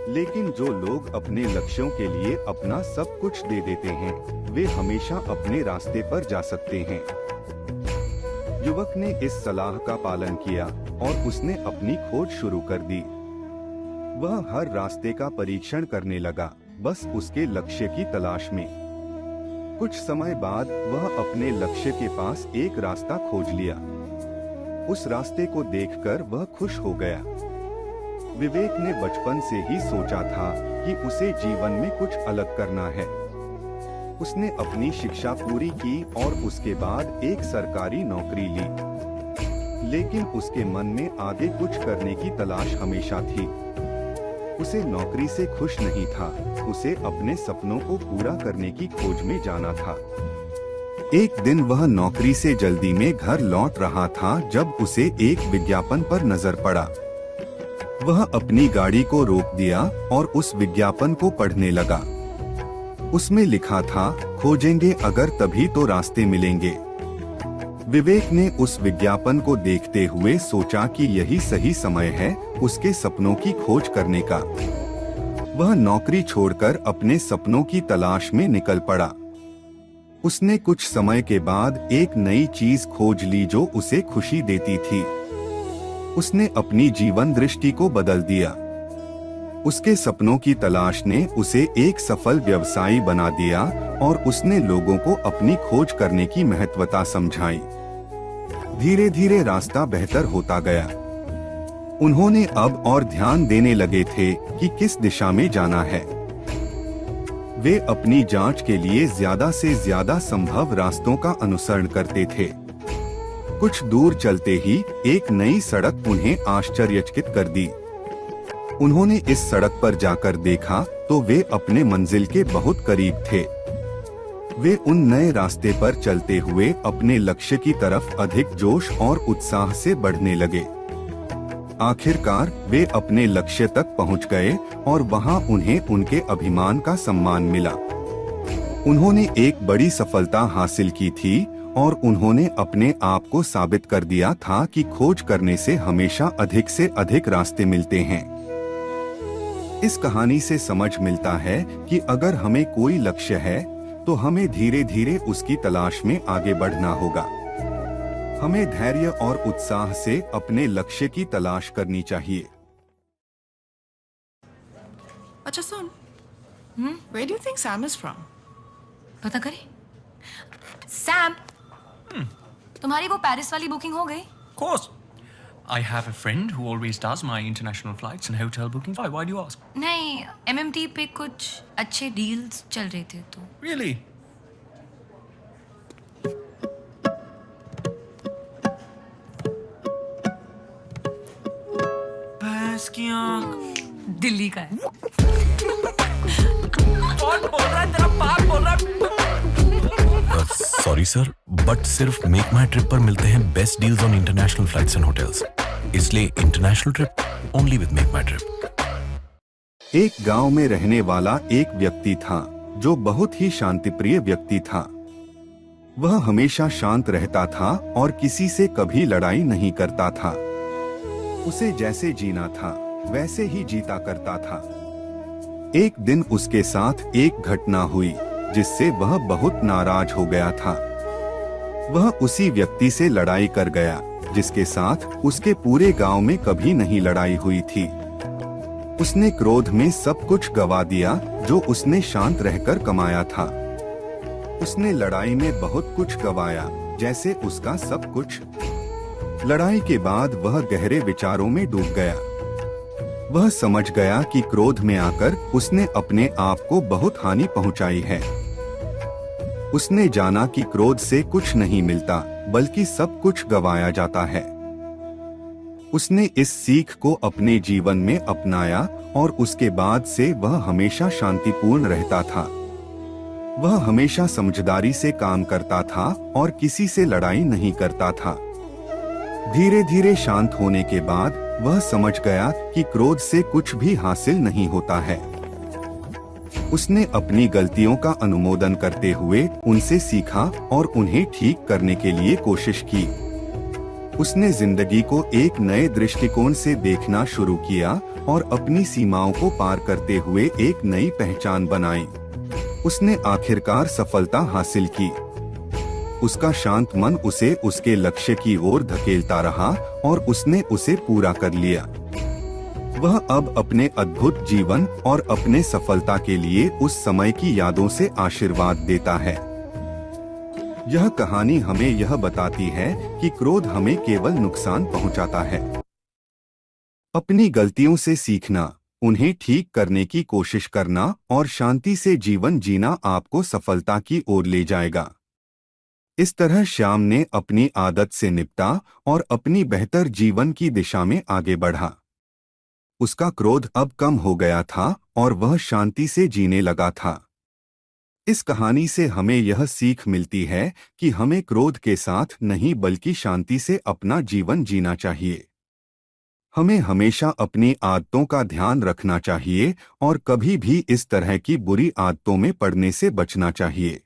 लेकिन जो लोग अपने लक्ष्यों के लिए अपना सब कुछ दे देते हैं, वे हमेशा अपने रास्ते पर जा सकते हैं। युवक ने इस सलाह का पालन किया और उसने अपनी खोज शुरू कर दी। वह हर रास्ते का परीक्षण करने लगा, बस उसके लक्ष्य की तलाश में। कुछ समय बाद वह अपने लक्ष्य के पास एक रास्ता खोज लिया। उस रास्ते को देखकर वह खुश हो गया। विवेक ने बचपन से ही सोचा था कि उसे जीवन में कुछ अलग करना है। उसने अपनी शिक्षा पूरी की और उसके बाद एक सरकारी नौकरी ली। लेकिन उसके मन में आगे कुछ करने की तलाश हमेशा थी। उसे नौकरी से खुश नहीं था, उसे अपने सपनों को पूरा करने की खोज में जाना था। एक दिन वह नौकरी से जल्दी में घर लौट रहा था जब उसे एक विज्ञापन पर नजर पड़ा। वह अपनी गाड़ी को रोक दिया और उस विज्ञापन को पढ़ने लगा। उसमें लिखा था, खोजेंगे अगर तभी तो रास्ते मिलेंगे। विवेक ने उस विज्ञापन को देखते हुए सोचा कि यही सही समय है उसके सपनों की खोज करने का। वह नौकरी छोड़कर अपने सपनों की तलाश में निकल पड़ा। उसने कुछ समय के बाद एक नई चीज खोज ली जो उसे खुशी देती थी। उसने अपनी जीवन दृष्टि को बदल दिया। उसके सपनों की तलाश ने उसे एक सफल व्यवसायी बना दिया और उसने लोगों को अपनी खोज करने की महत्वता समझाई। धीरे धीरे रास्ता बेहतर होता गया। उन्होंने अब और ध्यान देने लगे थे कि किस दिशा में जाना है। वे अपनी जांच के लिए ज्यादा से ज्यादा संभव रास्तों का अनुसरण करते थे। कुछ दूर चलते ही एक नई सड़क उन्हें आश्चर्यचकित कर दी। उन्होंने इस सड़क पर जाकर देखा तो वे अपने मंजिल के बहुत करीब थे। वे उन नए रास्ते पर चलते हुए अपने लक्ष्य की तरफ अधिक जोश और उत्साह से बढ़ने लगे। आखिरकार वे अपने लक्ष्य तक पहुंच गए और वहां उन्हें उनके अभिमान का सम्मान मिला। उन्होंने एक बड़ी सफलता हासिल की थी और उन्होंने अपने आप को साबित कर दिया था कि खोज करने से हमेशा अधिक से अधिक रास्ते मिलते हैं। इस कहानी से समझ मिलता है कि अगर हमें कोई लक्ष्य है तो हमें धीरे धीरे उसकी तलाश में आगे बढ़ना होगा। हमें धैर्य और उत्साह से अपने लक्ष्य की तलाश करनी चाहिए। अच्छा सुन, where do you think Sam is from? पता करें। सैम, तुम्हारी वो पेरिस वाली बुकिंग हो गई? Of course. I have a friend who always does my international flights and hotel bookings. Why do you ask? नहीं, MMT पे कुछ अच्छे डील्स चल रहे थे तो। Really? भैंस की आँख। दिल्ली का है। कौन बोल रहा है? तेरा बाप बोल रहा है। सॉरी सर, बट सिर्फ मेक माई ट्रिप पर मिलते हैं best deals on international flights and hotels, इसलिए international trip only with MakeMyTrip. एक गांव में रहने वाला एक व्यक्ति था जो बहुत ही शांतिप्रिय व्यक्ति था। वह हमेशा शांत रहता था और किसी से कभी लड़ाई नहीं करता था। उसे जैसे जीना था वैसे ही जीता करता था। एक दिन उसके साथ एक घटना हुई जिससे वह बहुत नाराज हो गया था। वह उसी व्यक्ति से लड़ाई कर गया जिसके साथ उसके पूरे गांव में कभी नहीं लड़ाई हुई थी। उसने क्रोध में सब कुछ गवा दिया जो उसने शांत रहकर कमाया था। उसने लड़ाई में बहुत कुछ गवाया, जैसे उसका सब कुछ। लड़ाई के बाद वह गहरे विचारों में डूब गया। वह समझ गया कि क्रोध में आकर उसने अपने आप को बहुत हानि पहुंचाई है। उसने जाना कि क्रोध से कुछ नहीं मिलता बल्कि सब कुछ गवाया जाता है। उसने इस सीख को अपने जीवन में अपनाया और उसके बाद से वह हमेशा शांतिपूर्ण रहता था। वह हमेशा समझदारी से काम करता था और किसी से लड़ाई नहीं करता था। धीरे धीरे शांत होने के बाद वह समझ गया कि क्रोध से कुछ भी हासिल नहीं होता है। उसने अपनी गलतियों का अनुमोदन करते हुए उनसे सीखा और उन्हें ठीक करने के लिए कोशिश की। उसने जिंदगी को एक नए दृष्टिकोण से देखना शुरू किया और अपनी सीमाओं को पार करते हुए एक नई पहचान बनाई। उसने आखिरकार सफलता हासिल की। उसका शांत मन उसे उसके लक्ष्य की ओर धकेलता रहा और उसने उसे पूरा कर लिया। वह अब अपने अद्भुत जीवन और अपने सफलता के लिए उस समय की यादों से आशीर्वाद देता है। यह कहानी हमें यह बताती है कि क्रोध हमें केवल नुकसान पहुंचाता है। अपनी गलतियों से सीखना, उन्हें ठीक करने की कोशिश करना और शांति से जीवन जीना आपको सफलता की ओर ले जाएगा। इस तरह श्याम ने अपनी आदत से निपटा और अपनी बेहतर जीवन की दिशा में आगे बढ़ा। उसका क्रोध अब कम हो गया था और वह शांति से जीने लगा था। इस कहानी से हमें यह सीख मिलती है कि हमें क्रोध के साथ नहीं बल्कि शांति से अपना जीवन जीना चाहिए। हमें हमेशा अपनी आदतों का ध्यान रखना चाहिए और कभी भी इस तरह की बुरी आदतों में पड़ने से बचना चाहिए।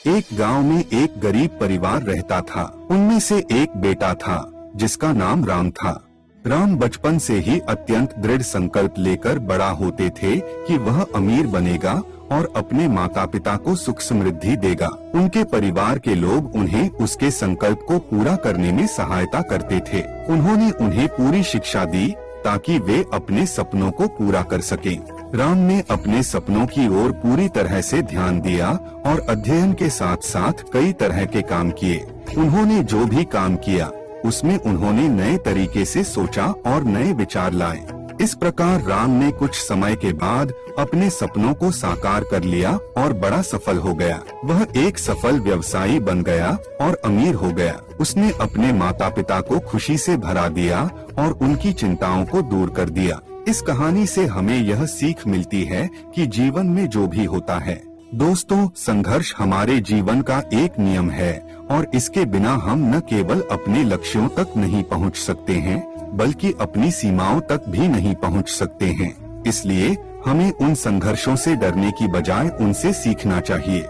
एक गांव में एक गरीब परिवार रहता था। उनमें से एक बेटा था जिसका नाम राम था। राम बचपन से ही अत्यंत दृढ़ संकल्प लेकर बड़ा होते थे कि वह अमीर बनेगा और अपने माता पिता को सुख समृद्धि देगा। उनके परिवार के लोग उन्हें उसके संकल्प को पूरा करने में सहायता करते थे। उन्होंने उन्हें पूरी शिक्षा दी ताकि वे अपने सपनों को पूरा कर सकें। राम ने अपने सपनों की ओर पूरी तरह से ध्यान दिया और अध्ययन के साथ साथ कई तरह के काम किए। उन्होंने जो भी काम किया उसमें उन्होंने नए तरीके से सोचा और नए विचार लाए। इस प्रकार राम ने कुछ समय के बाद अपने सपनों को साकार कर लिया और बड़ा सफल हो गया। वह एक सफल व्यवसायी बन गया और अमीर हो गया। उसने अपने माता पिता को खुशी से भरा दिया और उनकी चिंताओं को दूर कर दिया। इस कहानी से हमें यह सीख मिलती है कि जीवन में जो भी होता है, दोस्तों, संघर्ष हमारे जीवन का एक नियम है और इसके बिना हम न केवल अपने लक्ष्यों तक नहीं पहुंच सकते हैं बल्कि अपनी सीमाओं तक भी नहीं पहुंच सकते हैं। इसलिए हमें उन संघर्षों से डरने की बजाय उनसे सीखना चाहिए।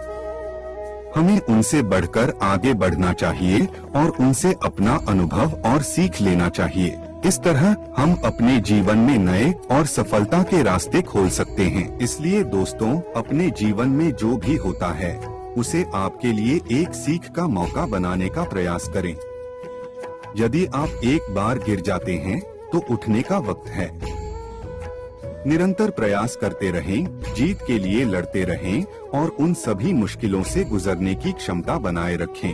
हमें उनसे बढ़कर आगे बढ़ना चाहिए और उनसे अपना अनुभव और सीख लेना चाहिए। इस तरह हम अपने जीवन में नए और सफलता के रास्ते खोल सकते हैं। इसलिए दोस्तों, अपने जीवन में जो भी होता है उसे आपके लिए एक सीख का मौका बनाने का प्रयास करें। यदि आप एक बार गिर जाते हैं तो उठने का वक्त है। निरंतर प्रयास करते रहें, जीत के लिए लड़ते रहें और उन सभी मुश्किलों से गुजरने की क्षमता बनाए रखें।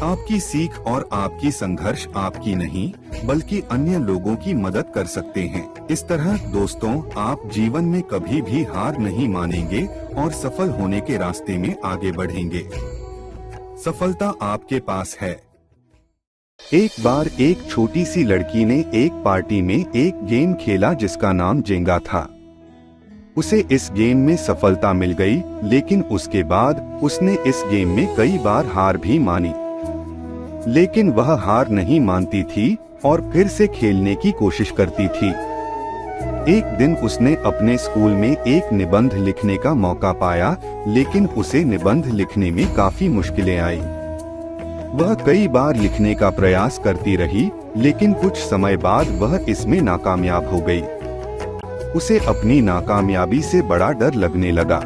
आपकी सीख और आपकी संघर्ष आपकी नहीं बल्कि अन्य लोगों की मदद कर सकते हैं। इस तरह दोस्तों, आप जीवन में कभी भी हार नहीं मानेंगे और सफल होने के रास्ते में आगे बढ़ेंगे। सफलता आपके पास है। एक बार एक छोटी सी लड़की ने एक पार्टी में एक गेम खेला जिसका नाम जेंगा था। उसे इस गेम में सफलता मिल गई, लेकिन उसके बाद उसने इस गेम में कई बार हार भी मानी। लेकिन वह हार नहीं मानती थी और फिर से खेलने की कोशिश करती थी। एक दिन उसने अपने स्कूल में एक निबंध लिखने का मौका पाया, लेकिन उसे निबंध लिखने में काफी मुश्किलें आई। वह कई बार लिखने का प्रयास करती रही, लेकिन कुछ समय बाद वह इसमें नाकामयाब हो गई। उसे अपनी नाकामयाबी से बड़ा डर लगने लगा।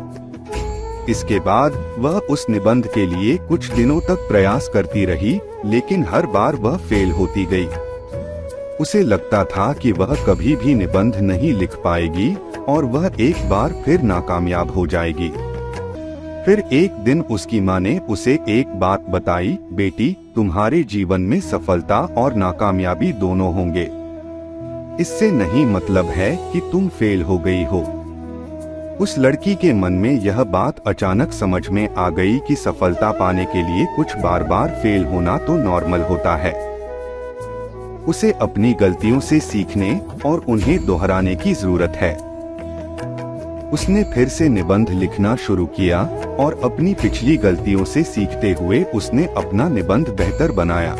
इसके बाद वह उस निबंध के लिए कुछ दिनों तक प्रयास करती रही, लेकिन हर बार वह फेल होती गई। उसे लगता था कि वह कभी भी निबंध नहीं लिख पाएगी और वह एक बार फिर नाकामयाब हो जाएगी। फिर एक दिन उसकी माँ ने उसे एक बात बताई, बेटी, तुम्हारे जीवन में सफलता और नाकामयाबी दोनों होंगे। इससे नहीं मतलब है कि तुम फेल हो गई हो। उस लड़की के मन में यह बात अचानक समझ में आ गई कि सफलता पाने के लिए कुछ बार बार फेल होना तो नॉर्मल होता है। उसे अपनी गलतियों से सीखने और उन्हें दोहराने की जरूरत है। उसने फिर से निबंध लिखना शुरू किया और अपनी पिछली गलतियों से सीखते हुए उसने अपना निबंध बेहतर बनाया।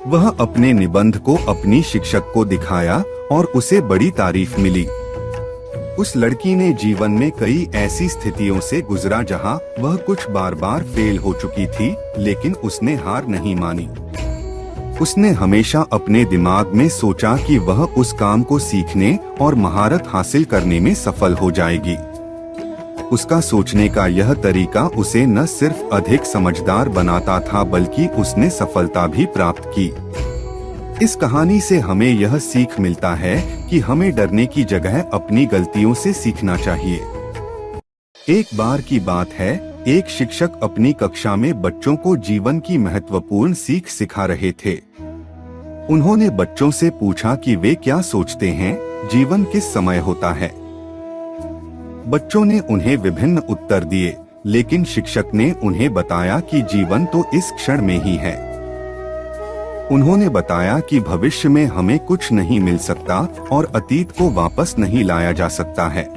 वह अपने निबंध को अपनी शिक्षक को दिखाया और उसे बड़ी तारीफ मिली। उस लड़की ने जीवन में कई ऐसी स्थितियों से गुजरा जहां वह कुछ बार बार फेल हो चुकी थी, लेकिन उसने हार नहीं मानी। उसने हमेशा अपने दिमाग में सोचा कि वह उस काम को सीखने और महारत हासिल करने में सफल हो जाएगी। उसका सोचने का यह तरीका उसे न सिर्फ अधिक समझदार बनाता था, बल्कि उसने सफलता भी प्राप्त की। इस कहानी से हमें यह सीख मिलता है कि हमें डरने की जगह अपनी गलतियों से सीखना चाहिए। एक बार की बात है, एक शिक्षक अपनी कक्षा में बच्चों को जीवन की महत्वपूर्ण सीख सिखा रहे थे। उन्होंने बच्चों से पूछा कि वे क्या सोचते हैं, जीवन किस समय होता है। बच्चों ने उन्हें विभिन्न उत्तर दिए, लेकिन शिक्षक ने उन्हें बताया कि जीवन तो इस क्षण में ही है। उन्होंने बताया कि भविष्य में हमें कुछ नहीं मिल सकता और अतीत को वापस नहीं लाया जा सकता है।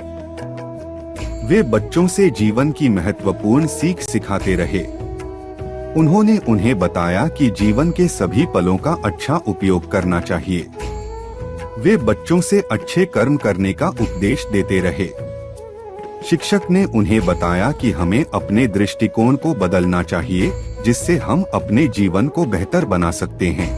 वे बच्चों से जीवन की महत्वपूर्ण सीख सिखाते रहे। उन्होंने उन्हें बताया कि जीवन के सभी पलों का अच्छा उपयोग करना चाहिए। वे बच्चों से अच्छे कर्म करने का उपदेश देते रहे। शिक्षक ने उन्हें बताया कि हमें अपने दृष्टिकोण को बदलना चाहिए, जिससे हम अपने जीवन को बेहतर बना सकते हैं।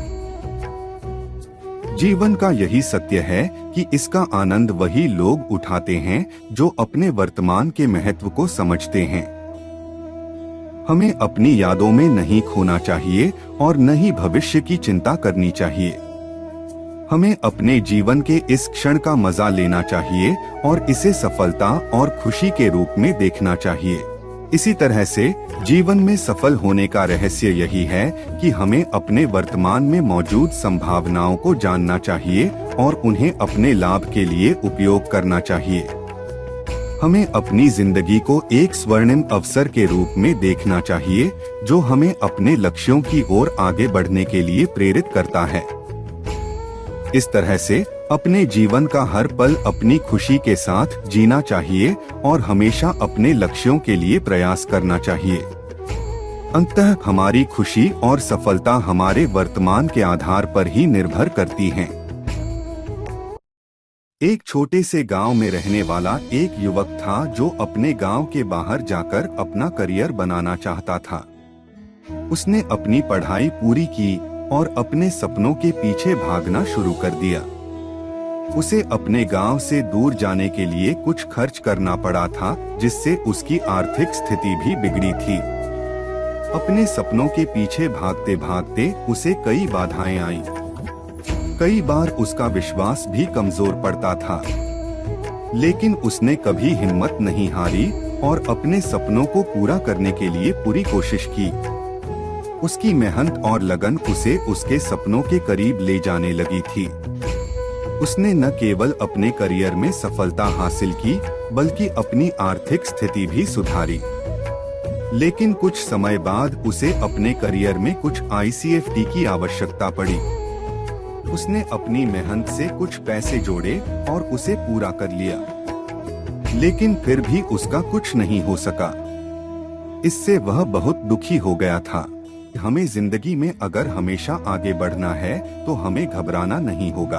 जीवन का यही सत्य है कि इसका आनंद वही लोग उठाते हैं जो अपने वर्तमान के महत्व को समझते हैं। हमें अपनी यादों में नहीं खोना चाहिए और न ही भविष्य की चिंता करनी चाहिए। हमें अपने जीवन के इस क्षण का मजा लेना चाहिए और इसे सफलता और खुशी के रूप में देखना चाहिए। इसी तरह से जीवन में सफल होने का रहस्य यही है कि हमें अपने वर्तमान में मौजूद संभावनाओं को जानना चाहिए और उन्हें अपने लाभ के लिए उपयोग करना चाहिए। हमें अपनी जिंदगी को एक स्वर्णिम अवसर के रूप में देखना चाहिए, जो हमें अपने लक्ष्यों की ओर आगे बढ़ने के लिए प्रेरित करता है। इस तरह से अपने जीवन का हर पल अपनी खुशी के साथ जीना चाहिए और हमेशा अपने लक्ष्यों के लिए प्रयास करना चाहिए। अंततः हमारी खुशी और सफलता हमारे वर्तमान के आधार पर ही निर्भर करती हैं। एक छोटे से गांव में रहने वाला एक युवक था जो अपने गांव के बाहर जाकर अपना करियर बनाना चाहता था। उसने अपनी पढ़ाई पूरी की और अपने सपनों के पीछे भागना शुरू कर दिया। उसे अपने गांव से दूर जाने के लिए कुछ खर्च करना पड़ा था, जिससे उसकी आर्थिक स्थिति भी बिगड़ी थी। अपने सपनों के पीछे भागते भागते उसे कई बाधाएं आईं। कई बार उसका विश्वास भी कमजोर पड़ता था, लेकिन उसने कभी हिम्मत नहीं हारी और अपने सपनों को पूरा करने के लिए पूरी कोशिश की। उसकी मेहनत और लगन उसे उसके सपनों के करीब ले जाने लगी थी। उसने न केवल अपने करियर में सफलता हासिल की, बल्कि अपनी आर्थिक स्थिति भी सुधारी। लेकिन कुछ समय बाद उसे अपने करियर में कुछ ICFT की आवश्यकता पड़ी। उसने अपनी मेहनत से कुछ पैसे जोड़े और उसे पूरा कर लिया, लेकिन फिर भी उसका कुछ नहीं हो सका। इससे वह बहुत दुखी हो गया था। हमें जिंदगी में अगर हमेशा आगे बढ़ना है तो हमें घबराना नहीं होगा।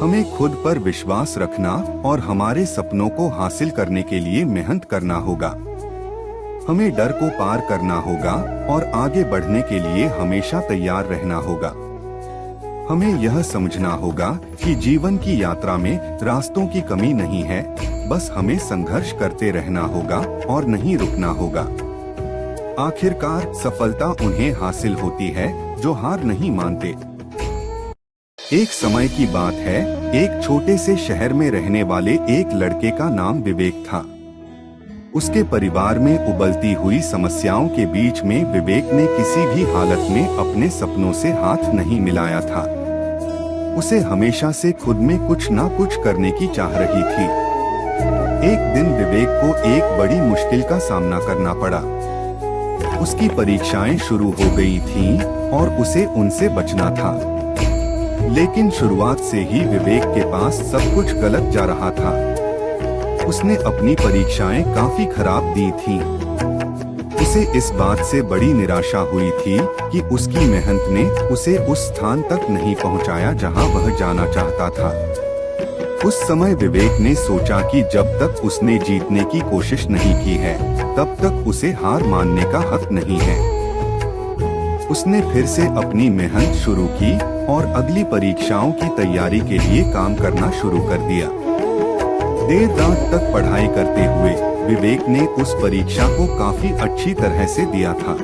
हमें खुद पर विश्वास रखना और हमारे सपनों को हासिल करने के लिए मेहनत करना होगा। हमें डर को पार करना होगा और आगे बढ़ने के लिए हमेशा तैयार रहना होगा। हमें यह समझना होगा कि जीवन की यात्रा में रास्तों की कमी नहीं है, बस हमें संघर्ष करते रहना होगा और नहीं रुकना होगा। आखिरकार सफलता उन्हें हासिल होती है जो हार नहीं मानते। एक समय की बात है, एक छोटे से शहर में रहने वाले एक लड़के का नाम विवेक था। उसके परिवार में उबलती हुई समस्याओं के बीच में विवेक ने किसी भी हालत में अपने सपनों से हाथ नहीं मिलाया था। उसे हमेशा से खुद में कुछ ना कुछ करने की चाह रही थी। एक दिन विवेक को एक बड़ी मुश्किल का सामना करना पड़ा। उसकी परीक्षाएं शुरू हो गई थीं और उसे उनसे बचना था। लेकिन शुरुआत से ही विवेक के पास सब कुछ गलत जा रहा था। उसने अपनी परीक्षाएं काफी खराब दी थीं। उसे इस बात से बड़ी निराशा हुई थी कि उसकी मेहनत ने उसे उस स्थान तक नहीं पहुंचाया जहां वह जाना चाहता था। उस समय विवेक ने सोचा कि जब तक उसने जीतने की कोशिश नहीं की है, तब तक उसे हार मानने का हक नहीं है। उसने फिर से अपनी मेहनत शुरू की और अगली परीक्षाओं की तैयारी के लिए काम करना शुरू कर दिया। देर रात तक पढ़ाई करते हुए विवेक ने उस परीक्षा को काफी अच्छी तरह से दिया था।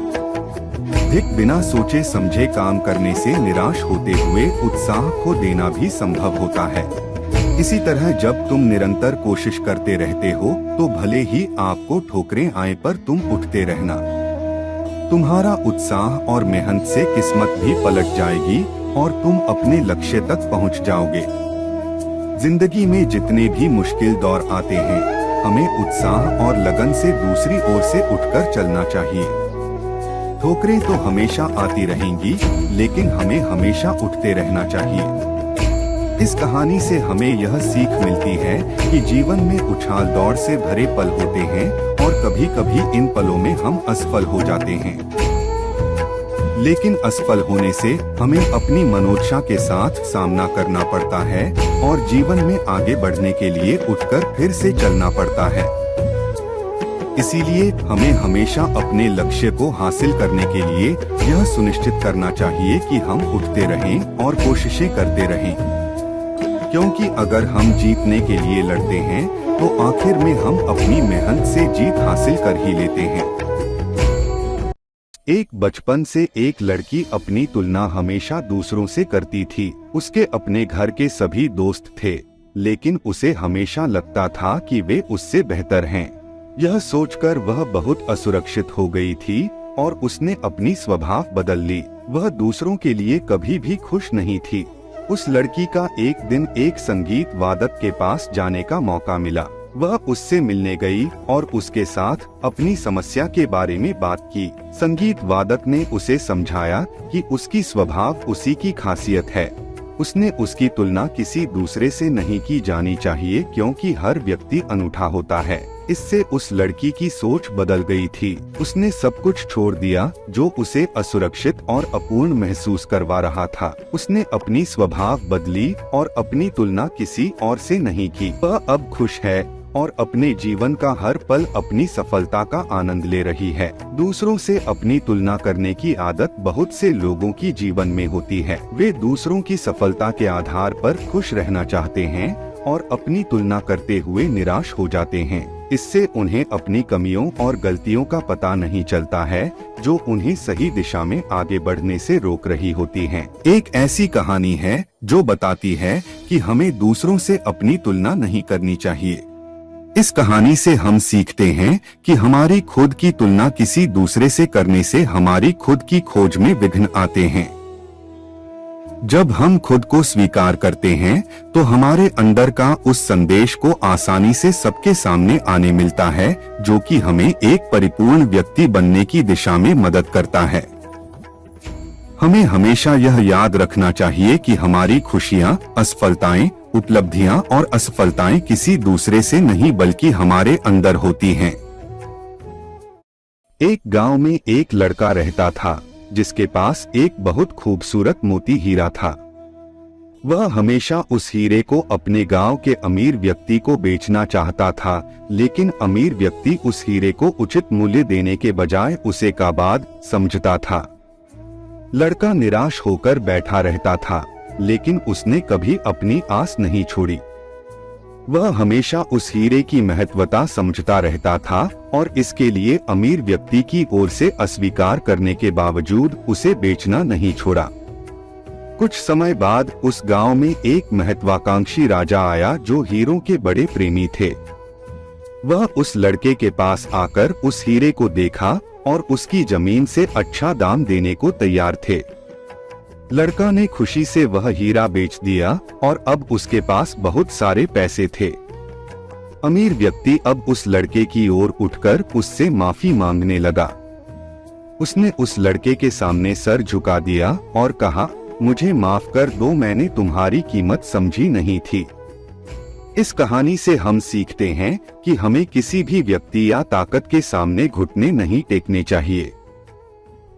बिना सोचे समझे काम करने से निराश होते हुए उत्साह खो देना भी संभव होता है। इसी तरह जब तुम निरंतर कोशिश करते रहते हो तो भले ही आपको ठोकरें आए पर तुम उठते रहना। तुम्हारा उत्साह और मेहनत से किस्मत भी पलट जाएगी और तुम अपने लक्ष्य तक पहुंच जाओगे। जिंदगी में जितने भी मुश्किल दौर आते हैं, हमें उत्साह और लगन से दूसरी ओर से उठकर चलना चाहिए। ठोकरें तो हमेशा आती रहेंगी, लेकिन हमें हमेशा उठते रहना चाहिए। इस कहानी से हमें यह सीख मिलती है कि जीवन में उछाल दौड़ से भरे पल होते हैं और कभी कभी इन पलों में हम असफल हो जाते हैं। लेकिन असफल होने से हमें अपनी मनोदशा के साथ सामना करना पड़ता है और जीवन में आगे बढ़ने के लिए उठकर फिर से चलना पड़ता है। इसीलिए हमें हमेशा अपने लक्ष्य को हासिल करने के लिए यह सुनिश्चित करना चाहिए कि हम उठते रहें और कोशिशें करते रहें, क्योंकि अगर हम जीतने के लिए लड़ते हैं तो आखिर में हम अपनी मेहनत से जीत हासिल कर ही लेते हैं। एक बचपन से एक लड़की अपनी तुलना हमेशा दूसरों से करती थी। उसके अपने घर के सभी दोस्त थे, लेकिन उसे हमेशा लगता था कि वे उससे बेहतर हैं। यह सोचकर वह बहुत असुरक्षित हो गई थी और उसने अपनी स्वभाव बदल ली। वह दूसरों के लिए कभी भी खुश नहीं थी। उस लड़की का एक दिन एक संगीत वादक के पास जाने का मौका मिला। वह उससे मिलने गई और उसके साथ अपनी समस्या के बारे में बात की। संगीत वादक ने उसे समझाया कि उसकी स्वभाव उसी की खासियत है। उसने उसकी तुलना किसी दूसरे से नहीं की जानी चाहिए, क्योंकि हर व्यक्ति अनूठा होता है। इससे उस लड़की की सोच बदल गई थी। उसने सब कुछ छोड़ दिया जो उसे असुरक्षित और अपूर्ण महसूस करवा रहा था। उसने अपनी स्वभाव बदली और अपनी तुलना किसी और से नहीं की। वह अब खुश है और अपने जीवन का हर पल अपनी सफलता का आनंद ले रही है। दूसरों से अपनी तुलना करने की आदत बहुत से लोगों की जीवन में होती है। वे दूसरों की सफलता के आधार पर खुश रहना चाहते हैं और अपनी तुलना करते हुए निराश हो जाते हैं। इससे उन्हें अपनी कमियों और गलतियों का पता नहीं चलता है जो उन्हें सही दिशा में आगे बढ़ने से रोक रही होती हैं। एक ऐसी कहानी है जो बताती है कि हमें दूसरों से अपनी तुलना नहीं करनी चाहिए। इस कहानी से हम सीखते हैं कि हमारी खुद की तुलना किसी दूसरे से करने से हमारी खुद की खोज में विघ्न आते हैं। जब हम खुद को स्वीकार करते हैं तो हमारे अंदर का उस संदेश को आसानी से सबके सामने आने मिलता है जो कि हमें एक परिपूर्ण व्यक्ति बनने की दिशा में मदद करता है। हमें हमेशा यह याद रखना चाहिए कि हमारी खुशियां, असफलताएं, उपलब्धियां और असफलताएं किसी दूसरे से नहीं बल्कि हमारे अंदर होती हैं। एक गांव में एक लड़का रहता था जिसके पास एक बहुत खूबसूरत मोती हीरा था। वह हमेशा उस हीरे को अपने गांव के अमीर व्यक्ति को बेचना चाहता था, लेकिन अमीर व्यक्ति उस हीरे को उचित मूल्य देने के बजाय उसे काबाद समझता था। लड़का निराश होकर बैठा रहता था, लेकिन उसने कभी अपनी आस नहीं छोड़ी। वह हमेशा उस हीरे की महत्वता समझता रहता था और इसके लिए अमीर व्यक्ति की ओर से अस्वीकार करने के बावजूद उसे बेचना नहीं छोड़ा। कुछ समय बाद उस गांव में एक महत्वाकांक्षी राजा आया जो हीरों के बड़े प्रेमी थे। वह उस लड़के के पास आकर उस हीरे को देखा और उसकी जमीन से अच्छा दाम देने को तैयार थे। लड़का ने खुशी से वह हीरा बेच दिया और अब उसके पास बहुत सारे पैसे थे। अमीर व्यक्ति अब उस लड़के की ओर उठकर उससे माफी मांगने लगा। उसने उस लड़के के सामने सर झुका दिया और कहा, मुझे माफ कर दो, मैंने तुम्हारी कीमत समझी नहीं थी। इस कहानी से हम सीखते हैं कि हमें किसी भी व्यक्ति या ताकत के सामने घुटने नहीं टेकने चाहिए।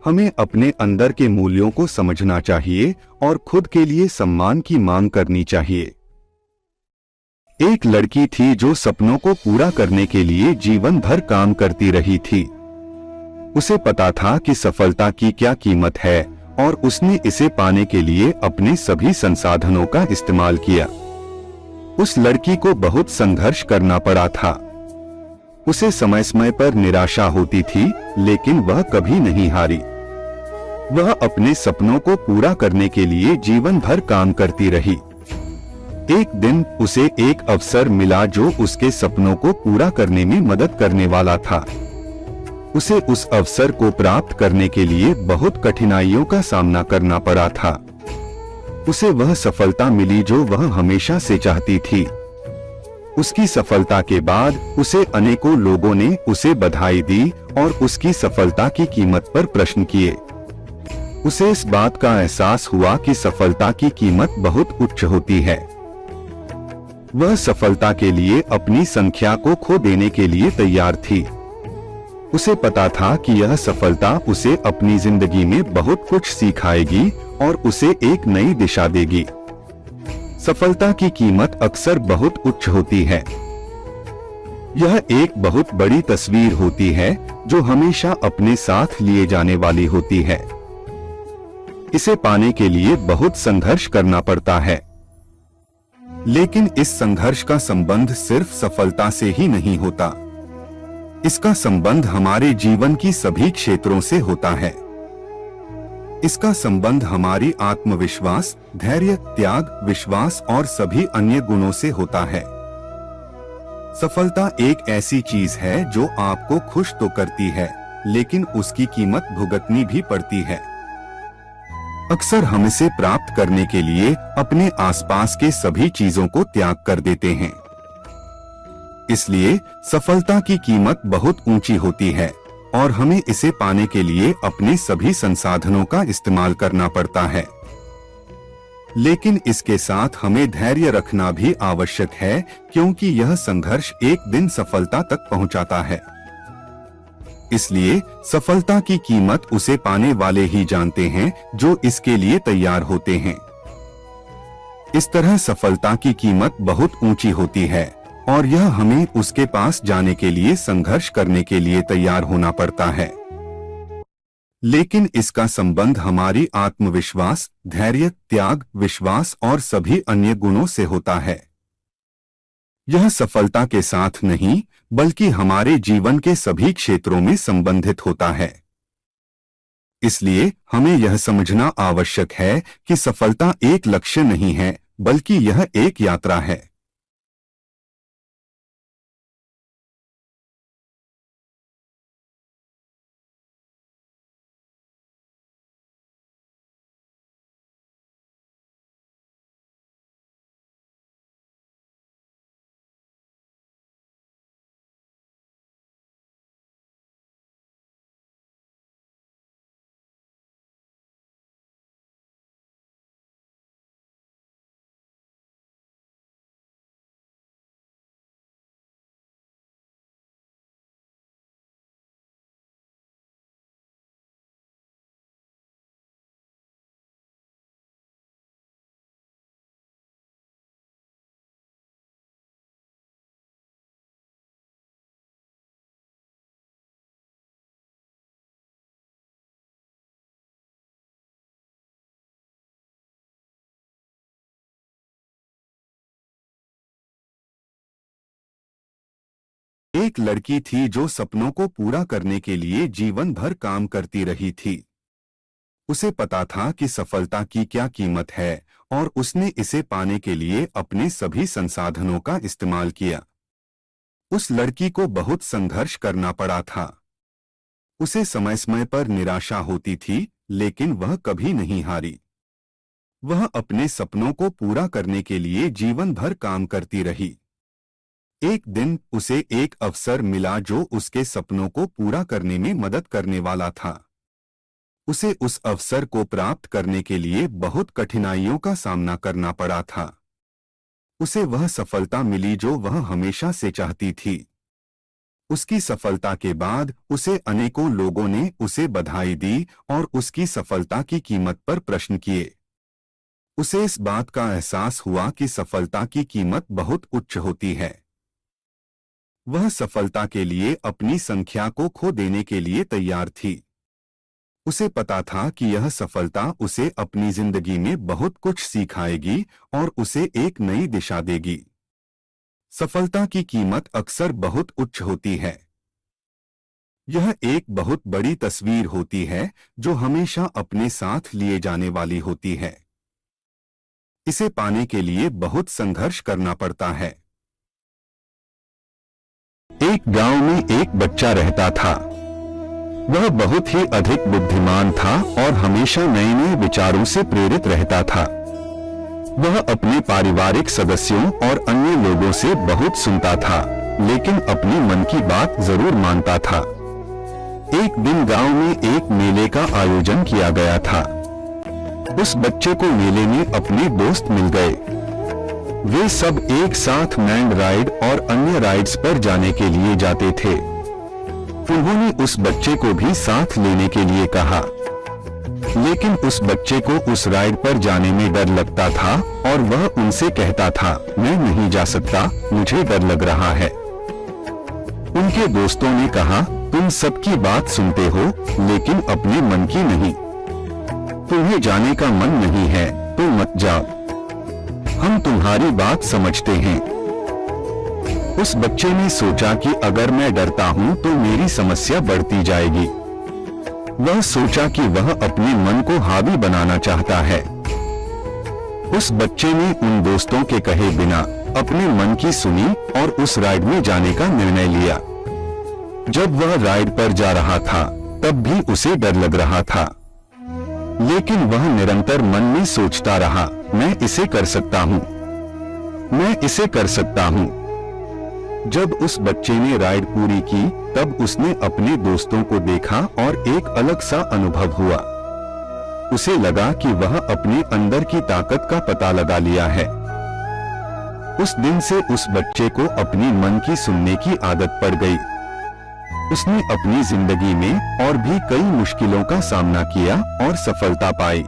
हमें अपने अंदर के मूल्यों को समझना चाहिए और खुद के लिए सम्मान की मांग करनी चाहिए। एक लड़की थी जो सपनों को पूरा करने के लिए जीवन भर काम करती रही थी। उसे पता था कि सफलता की क्या कीमत है और उसने इसे पाने के लिए अपने सभी संसाधनों का इस्तेमाल किया। उस लड़की को बहुत संघर्ष करना पड़ा था। उसे समय समय पर निराशा होती थी, लेकिन वह कभी नहीं हारी। वह अपने सपनों को पूरा करने के लिए जीवन भर काम करती रही। एक दिन उसे एक अवसर मिला जो उसके सपनों को पूरा करने में मदद करने वाला था। उसे उस अवसर को प्राप्त करने के लिए बहुत कठिनाइयों का सामना करना पड़ा था। उसे वह सफलता मिली जो वह हमेशा से चाहती थी। उसकी सफलता के बाद उसे अनेकों लोगों ने उसे बधाई दी और उसकी सफलता की कीमत पर प्रश्न किए। उसे इस बात का एहसास हुआ कि सफलता की कीमत बहुत उच्च होती है। वह सफलता के लिए अपनी संख्या को खो देने के लिए तैयार थी। उसे पता था कि यह सफलता उसे अपनी जिंदगी में बहुत कुछ सिखाएगी और उसे एक नई दिशा देगी। सफलता की कीमत अक्सर बहुत उच्च होती है। यह एक बहुत बड़ी तस्वीर होती है जो हमेशा अपने साथ लिए जाने वाली होती है। इसे पाने के लिए बहुत संघर्ष करना पड़ता है, लेकिन इस संघर्ष का संबंध सिर्फ सफलता से ही नहीं होता। इसका संबंध हमारे जीवन की सभी क्षेत्रों से होता है। इसका संबंध हमारी आत्मविश्वास, धैर्य, त्याग, विश्वास और सभी अन्य गुणों से होता है। सफलता एक ऐसी चीज है जो आपको खुश तो करती है, लेकिन उसकी कीमत भुगतनी भी पड़ती है। अक्सर हम इसे प्राप्त करने के लिए अपने आसपास के सभी चीजों को त्याग कर देते हैं। इसलिए सफलता की कीमत बहुत ऊंची होती है और हमें इसे पाने के लिए अपने सभी संसाधनों का इस्तेमाल करना पड़ता है। लेकिन इसके साथ हमें धैर्य रखना भी आवश्यक है, क्योंकि यह संघर्ष एक दिन सफलता तक पहुंचाता है। इसलिए सफलता की कीमत उसे पाने वाले ही जानते हैं जो इसके लिए तैयार होते हैं। इस तरह सफलता की कीमत बहुत ऊंची होती है और यह हमें उसके पास जाने के लिए संघर्ष करने के लिए तैयार होना पड़ता है। लेकिन इसका संबंध हमारी आत्मविश्वास, धैर्य, त्याग, विश्वास और सभी अन्य गुणों से होता है। यह सफलता के साथ नहीं, बल्कि हमारे जीवन के सभी क्षेत्रों में संबंधित होता है। इसलिए हमें यह समझना आवश्यक है कि सफलता एक लक्ष्य नहीं है, बल्कि यह एक यात्रा है। एक लड़की थी जो सपनों को पूरा करने के लिए जीवन भर काम करती रही थी। उसे पता था कि सफलता की क्या कीमत है और उसने इसे पाने के लिए अपने सभी संसाधनों का इस्तेमाल किया। उस लड़की को बहुत संघर्ष करना पड़ा था। उसे समय समय पर निराशा होती थी, लेकिन वह कभी नहीं हारी। वह अपने सपनों को पूरा करने के लिए जीवन भर काम करती रही। एक दिन उसे एक अवसर मिला जो उसके सपनों को पूरा करने में मदद करने वाला था। उसे उस अवसर को प्राप्त करने के लिए बहुत कठिनाइयों का सामना करना पड़ा था। उसे वह सफलता मिली जो वह हमेशा से चाहती थी। उसकी सफलता के बाद उसे अनेकों लोगों ने उसे बधाई दी और उसकी सफलता की कीमत पर प्रश्न किए। उसे इस बात का एहसास हुआ कि सफलता की कीमत बहुत उच्च होती है। वह सफलता के लिए अपनी संख्या को खो देने के लिए तैयार थी। उसे पता था कि यह सफलता उसे अपनी जिंदगी में बहुत कुछ सिखाएगी और उसे एक नई दिशा देगी। सफलता की कीमत अक्सर बहुत उच्च होती है। यह एक बहुत बड़ी तस्वीर होती है जो हमेशा अपने साथ लिए जाने वाली होती है। इसे पाने के लिए बहुत संघर्ष करना पड़ता है। एक गांव में एक बच्चा रहता था। वह बहुत ही अधिक बुद्धिमान था और हमेशा नए नए विचारों से प्रेरित रहता था। वह अपने पारिवारिक सदस्यों और अन्य लोगों से बहुत सुनता था, लेकिन अपनी मन की बात जरूर मानता था। एक दिन गांव में एक मेले का आयोजन किया गया था। उस बच्चे को मेले में अपने दोस्त मिल गए। वे सब एक साथ मैंड राइड और अन्य राइड्स पर जाने के लिए जाते थे। उन्होंने उस बच्चे को भी साथ लेने के लिए कहा, लेकिन उस बच्चे को उस राइड पर जाने में डर लगता था और वह उनसे कहता था, मैं नहीं जा सकता, मुझे डर लग रहा है। उनके दोस्तों ने कहा, तुम सबकी बात सुनते हो, लेकिन अपने मन की नहीं। तुम्हें जाने का मन नहीं है तो मत जाओ, हम तुम्हारी बात समझते हैं। उस बच्चे ने सोचा कि अगर मैं डरता हूं तो मेरी समस्या बढ़ती जाएगी। वह सोचा कि वह अपने मन को हावी बनाना चाहता है। उस बच्चे ने उन दोस्तों के कहे बिना अपने मन की सुनी और उस राइड में जाने का निर्णय लिया। जब वह राइड पर जा रहा था, तब भी उसे डर लग रहा था, लेकिन वह निरंतर मन में सोचता रहा, मैं इसे कर सकता हूँ, मैं इसे कर सकता हूँ। जब उस बच्चे ने राइड पूरी की, तब उसने अपने दोस्तों को देखा और एक अलग सा अनुभव हुआ। उसे लगा कि वह अपने अंदर की ताकत का पता लगा लिया है। उस दिन से उस बच्चे को अपनी मन की सुनने की आदत पड़ गई। उसने अपनी जिंदगी में और भी कई मुश्किलों का सामना किया और सफलता पाई।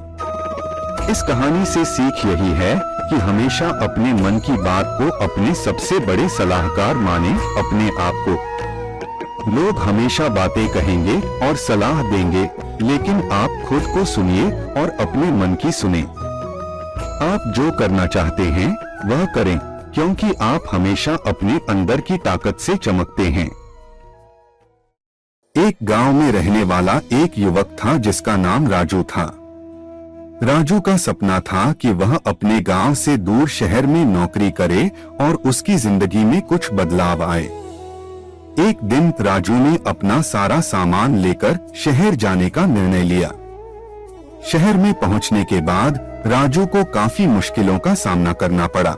इस कहानी से सीख यही है कि हमेशा अपने मन की बात को अपने सबसे बड़े सलाहकार माने अपने आप को। लोग हमेशा बातें कहेंगे और सलाह देंगे, लेकिन आप खुद को सुनिए और अपने मन की सुने। आप जो करना चाहते हैं वह करें, क्योंकि आप हमेशा अपने अंदर की ताकत से चमकते हैं। एक गांव में रहने वाला एक युवक था जिसका नाम राजू था। राजू का सपना था कि वह अपने गांव से दूर शहर में नौकरी करे और उसकी जिंदगी में कुछ बदलाव आए। एक दिन राजू ने अपना सारा सामान लेकर शहर जाने का निर्णय लिया। शहर में पहुंचने के बाद राजू को काफी मुश्किलों का सामना करना पड़ा।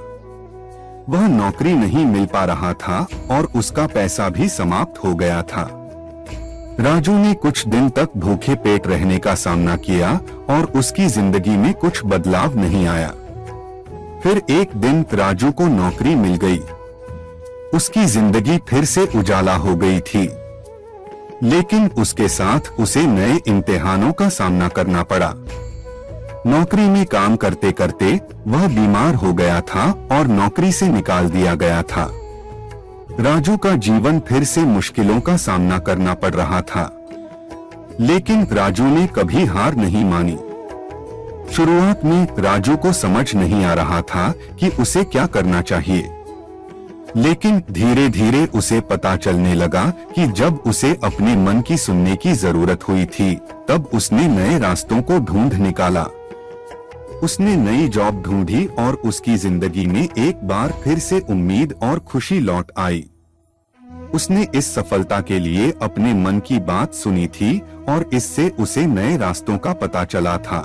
वह नौकरी नहीं मिल पा रहा था और उसका पैसा भी समाप्त हो गया था। राजू ने कुछ दिन तक भूखे पेट रहने का सामना किया और उसकी जिंदगी में कुछ बदलाव नहीं आया। फिर एक दिन राजू को नौकरी मिल गई। उसकी जिंदगी फिर से उजाला हो गई थी, लेकिन उसके साथ उसे नए इम्तिहानों का सामना करना पड़ा। नौकरी में काम करते करते वह बीमार हो गया था और नौकरी से निकाल दिया गया था। राजू का जीवन फिर से मुश्किलों का सामना करना पड़ रहा था, लेकिन राजू ने कभी हार नहीं मानी। शुरुआत में राजू को समझ नहीं आ रहा था कि उसे क्या करना चाहिए, लेकिन धीरे धीरे उसे पता चलने लगा कि जब उसे अपने मन की सुनने की जरूरत हुई थी, तब उसने नए रास्तों को ढूंढ निकाला। उसने नई जॉब ढूंढी और उसकी जिंदगी में एक बार फिर से उम्मीद और खुशी लौट आई। उसने इस सफलता के लिए अपने मन की बात सुनी थी और इससे उसे नए रास्तों का पता चला था।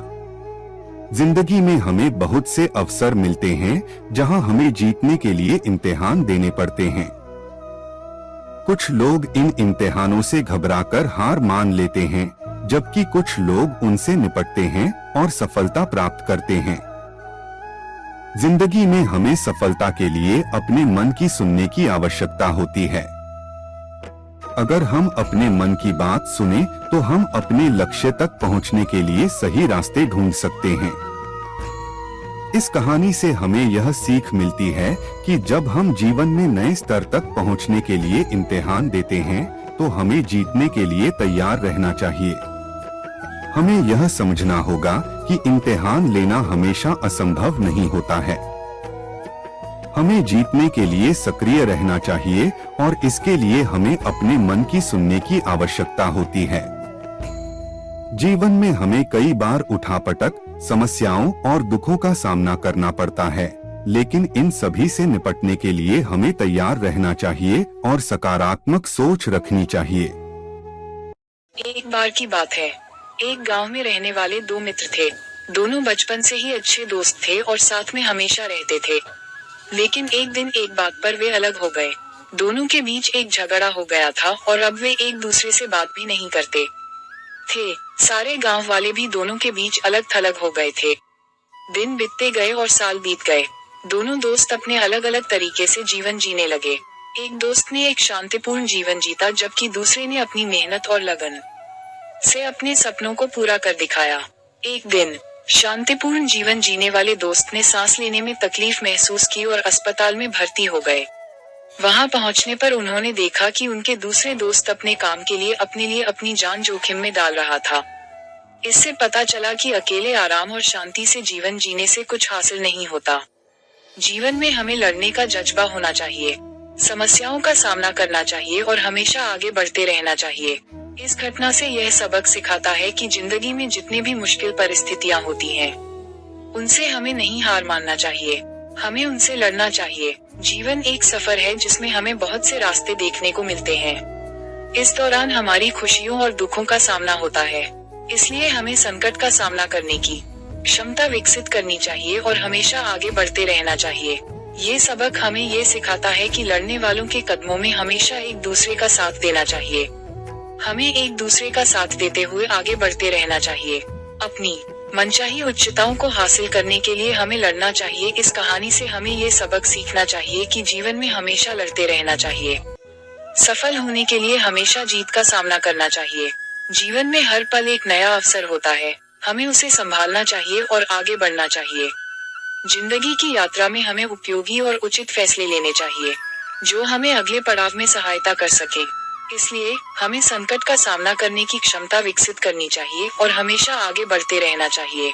जिंदगी में हमें बहुत से अवसर मिलते हैं जहां हमें जीतने के लिए इम्तिहान देने पड़ते हैं। कुछ लोग इन इम्तिहानों से घबराकर हार मान लेते हैं, जबकि कुछ लोग उनसे निपटते हैं और सफलता प्राप्त करते हैं। जिंदगी में हमें सफलता के लिए अपने मन की सुनने की आवश्यकता होती है। अगर हम अपने मन की बात सुने तो हम अपने लक्ष्य तक पहुंचने के लिए सही रास्ते ढूंढ सकते हैं। इस कहानी से हमें यह सीख मिलती है कि जब हम जीवन में नए स्तर तक पहुंचने के लिए इम्तिहान देते हैं, तो हमें जीतने के लिए तैयार रहना चाहिए। हमें यह समझना होगा कि इम्तिहान लेना हमेशा असंभव नहीं होता है। हमें जीतने के लिए सक्रिय रहना चाहिए और इसके लिए हमें अपने मन की सुनने की आवश्यकता होती है। जीवन में हमें कई बार उठापटक, समस्याओं और दुखों का सामना करना पड़ता है, लेकिन इन सभी से निपटने के लिए हमें तैयार रहना चाहिए और सकारात्मक सोच रखनी चाहिए। एक बार की बात है, एक गांव में रहने वाले दो मित्र थे। दोनों बचपन से ही अच्छे दोस्त थे और साथ में हमेशा रहते थे। लेकिन एक दिन एक बात पर वे अलग हो गए। दोनों के बीच एक झगड़ा हो गया था और अब वे एक दूसरे से बात भी नहीं करते थे। सारे गांव वाले भी दोनों के बीच अलग थलग हो गए थे। दिन बीतते गए और साल बीत गए। दोनों दोस्त अपने अलग अलग तरीके से जीवन जीने लगे। एक दोस्त ने एक शांतिपूर्ण जीवन जीता, जबकि दूसरे ने अपनी मेहनत और लगन से अपने सपनों को पूरा कर दिखाया। एक दिन शांतिपूर्ण जीवन जीने वाले दोस्त ने सांस लेने में तकलीफ महसूस की और अस्पताल में भर्ती हो गए। वहां पहुंचने पर उन्होंने देखा कि उनके दूसरे दोस्त अपने काम के लिए अपनी जान जोखिम में डाल रहा था। इससे पता चला कि अकेले आराम और शांति से जीवन जीने से कुछ हासिल नहीं होता। जीवन में हमें लड़ने का जज्बा होना चाहिए, समस्याओं का सामना करना चाहिए और हमेशा आगे बढ़ते रहना चाहिए। इस घटना से यह सबक सिखाता है कि जिंदगी में जितनी भी मुश्किल परिस्थितियां होती हैं, उनसे हमें नहीं हार मानना चाहिए, हमें उनसे लड़ना चाहिए। जीवन एक सफर है जिसमें हमें बहुत से रास्ते देखने को मिलते हैं। इस दौरान हमारी खुशियों और दुखों का सामना होता है, इसलिए हमें संकट का सामना करने की क्षमता विकसित करनी चाहिए और हमेशा आगे बढ़ते रहना चाहिए। ये सबक हमें ये सिखाता है कि लड़ने वालों के कदमों में हमेशा एक दूसरे का साथ देना चाहिए। हमें एक दूसरे का साथ देते हुए आगे बढ़ते रहना चाहिए। अपनी मनचाही उच्चताओं को हासिल करने के लिए हमें लड़ना चाहिए। इस कहानी से हमें ये सबक सीखना चाहिए कि जीवन में हमेशा लड़ते रहना चाहिए। सफल होने के लिए हमेशा जीत का सामना करना चाहिए। जीवन में हर पल एक नया अवसर होता है, हमें उसे संभालना चाहिए और आगे बढ़ना चाहिए। जिंदगी की यात्रा में हमें उपयोगी और उचित फैसले लेने चाहिए, जो हमें अगले पड़ाव में सहायता कर सके। इसलिए हमें संकट का सामना करने की क्षमता विकसित करनी चाहिए और हमेशा आगे बढ़ते रहना चाहिए।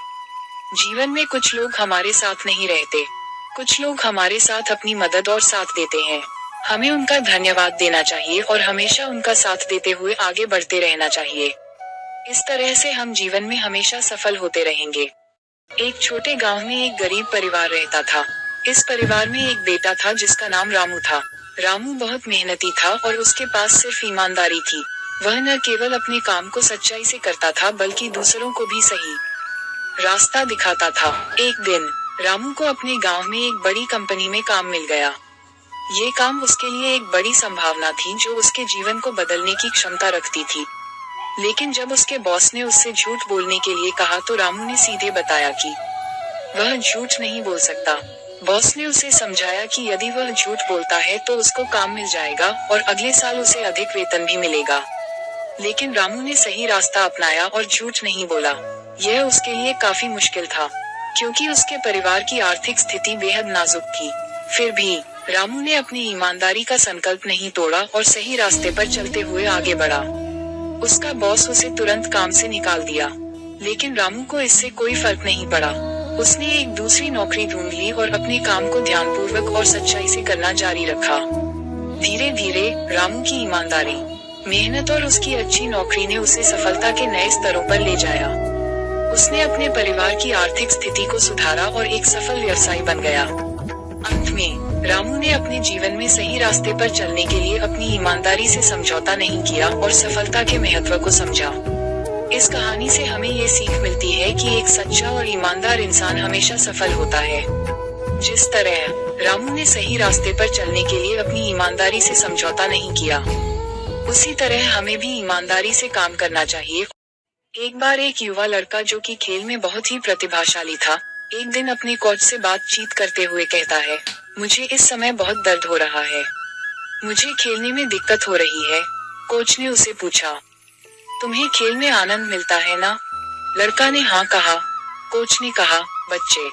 जीवन में कुछ लोग हमारे साथ नहीं रहते, कुछ लोग हमारे साथ अपनी मदद और साथ देते हैं। हमें उनका धन्यवाद देना चाहिए और हमेशा उनका साथ देते हुए आगे बढ़ते रहना चाहिए। इस तरह से हम जीवन में हमेशा सफल होते रहेंगे। एक छोटे गांव में एक गरीब परिवार रहता था। इस परिवार में एक बेटा था जिसका नाम रामू था। रामू बहुत मेहनती था और उसके पास सिर्फ ईमानदारी थी। वह न केवल अपने काम को सच्चाई से करता था बल्कि दूसरों को भी सही रास्ता दिखाता था। एक दिन रामू को अपने गांव में एक बड़ी कंपनी में काम मिल गया। ये काम उसके लिए एक बड़ी संभावना थी जो उसके जीवन को बदलने की क्षमता रखती थी। लेकिन जब उसके बॉस ने उससे झूठ बोलने के लिए कहा तो रामू ने सीधे बताया कि वह झूठ नहीं बोल सकता। बॉस ने उसे समझाया कि यदि वह झूठ बोलता है तो उसको काम मिल जाएगा और अगले साल उसे अधिक वेतन भी मिलेगा। लेकिन रामू ने सही रास्ता अपनाया और झूठ नहीं बोला। यह उसके लिए काफी मुश्किल था, क्योंकि उसके परिवार की आर्थिक स्थिति बेहद नाजुक थी। फिर भी रामू ने अपनी ईमानदारी का संकल्प नहीं तोड़ा और सही रास्ते पर चलते हुए आगे बढ़ा। उसका बॉस उसे तुरंत काम से निकाल दिया, लेकिन रामू को इससे कोई फर्क नहीं पड़ा। उसने एक दूसरी नौकरी ढूंढ ली और अपने काम को ध्यानपूर्वक और सच्चाई से करना जारी रखा। धीरे धीरे रामू की ईमानदारी, मेहनत और उसकी अच्छी नौकरी ने उसे सफलता के नए स्तरों पर ले जाया। उसने अपने परिवार की आर्थिक स्थिति को सुधारा और एक सफल व्यवसायी बन गया। अंत में रामू ने अपने जीवन में सही रास्ते पर चलने के लिए अपनी ईमानदारी से समझौता नहीं किया और सफलता के महत्व को समझा। इस कहानी से हमें ये सीख मिलती है कि एक सच्चा और ईमानदार इंसान हमेशा सफल होता है। जिस तरह रामू ने सही रास्ते पर चलने के लिए अपनी ईमानदारी से समझौता नहीं किया, उसी तरह हमें भी ईमानदारी से काम करना चाहिए। एक बार एक युवा लड़का जो कि खेल में बहुत ही प्रतिभाशाली था, एक दिन अपने कोच से बातचीत करते हुए कहता है, मुझे इस समय बहुत दर्द हो रहा है, मुझे खेलने में दिक्कत हो रही है। कोच ने उसे पूछा, तुम्हें खेल में आनंद मिलता है ना? लड़का ने हाँ कहा। कोच ने कहा, बच्चे,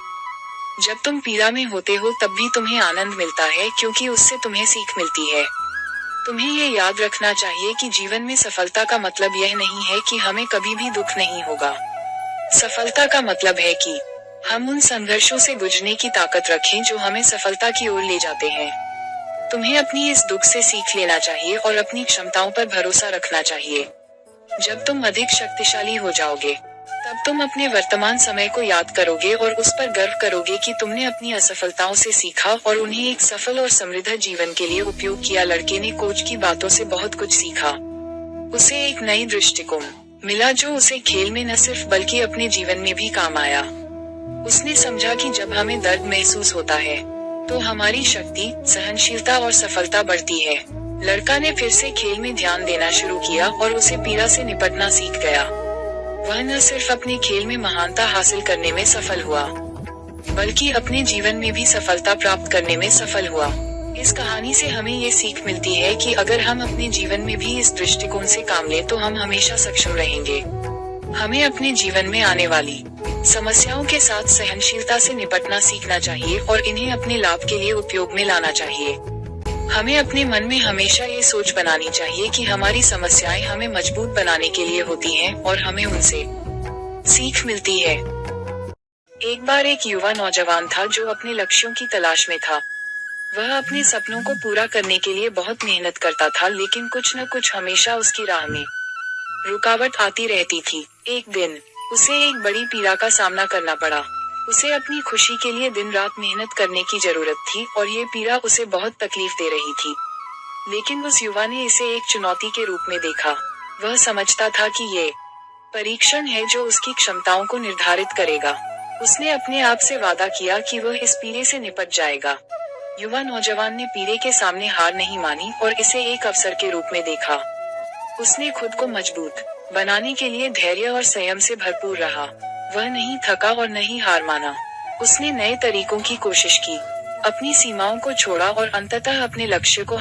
जब तुम पीड़ा में होते हो तब भी तुम्हें आनंद मिलता है, क्योंकि उससे तुम्हें सीख मिलती है। तुम्हें ये याद रखना चाहिए कि जीवन में सफलता का मतलब यह नहीं है कि हमें कभी भी दुख नहीं होगा। सफलता का मतलब है कि हम उन संघर्षों से गुजरने की ताकत रखें जो हमें सफलता की ओर ले जाते हैं। तुम्हें अपनी इस दुख से सीख लेना चाहिए और अपनी क्षमताओं पर भरोसा रखना चाहिए। जब तुम अधिक शक्तिशाली हो जाओगे, तब तुम अपने वर्तमान समय को याद करोगे और उस पर गर्व करोगे कि तुमने अपनी असफलताओं से सीखा और उन्हें एक सफल और समृद्ध जीवन के लिए उपयोग किया। लड़के ने कोच की बातों से बहुत कुछ सीखा। उसे एक नई दृष्टिकोण मिला जो उसे खेल में न सिर्फ बल्कि अपने जीवन में भी काम आया। उसने समझा कि जब हमें दर्द महसूस होता है तो हमारी शक्ति, सहनशीलता और सफलता बढ़ती है। लड़का ने फिर से खेल में ध्यान देना शुरू किया और उसे पीड़ा से निपटना सीख गया। वह न सिर्फ अपने खेल में महानता हासिल करने में सफल हुआ, बल्कि अपने जीवन में भी सफलता प्राप्त करने में सफल हुआ। इस कहानी से हमें ये सीख मिलती है कि अगर हम अपने जीवन में भी इस दृष्टिकोण से काम लें तो हम हमेशा सक्षम रहेंगे। हमें अपने जीवन में आने वाली समस्याओं के साथ सहनशीलता से निपटना सीखना चाहिए और इन्हें अपने लाभ के लिए उपयोग में लाना चाहिए। हमें अपने मन में हमेशा ये सोच बनानी चाहिए कि हमारी समस्याएं हमें मजबूत बनाने के लिए होती हैं और हमें उनसे सीख मिलती है। एक बार एक युवा नौजवान था जो अपने लक्ष्यों की तलाश में था। वह अपने सपनों को पूरा करने के लिए बहुत मेहनत करता था, लेकिन कुछ न कुछ हमेशा उसकी राह में रुकावट आती रहती थी। एक दिन उसे एक बड़ी पीड़ा का सामना करना पड़ा। उसे अपनी खुशी के लिए दिन रात मेहनत करने की जरूरत थी और ये पीड़ा उसे बहुत तकलीफ दे रही थी। लेकिन उस युवा ने इसे एक चुनौती के रूप में देखा। वह समझता था कि ये परीक्षण है जो उसकी क्षमताओं को निर्धारित करेगा। उसने अपने आप से वादा किया कि वह इस पीड़े से निपट जाएगा। युवा नौजवान ने पीड़े के सामने हार नहीं मानी और इसे एक अवसर के रूप में देखा। उसने खुद को मजबूत बनाने के लिए धैर्य और संयम से भरपूर रहा। वह नहीं थका और नहीं हार माना। उसने नए तरीकों की कोशिश की, अपनी सीमाओं को छोड़ा और अंततः अपने लक्ष्य को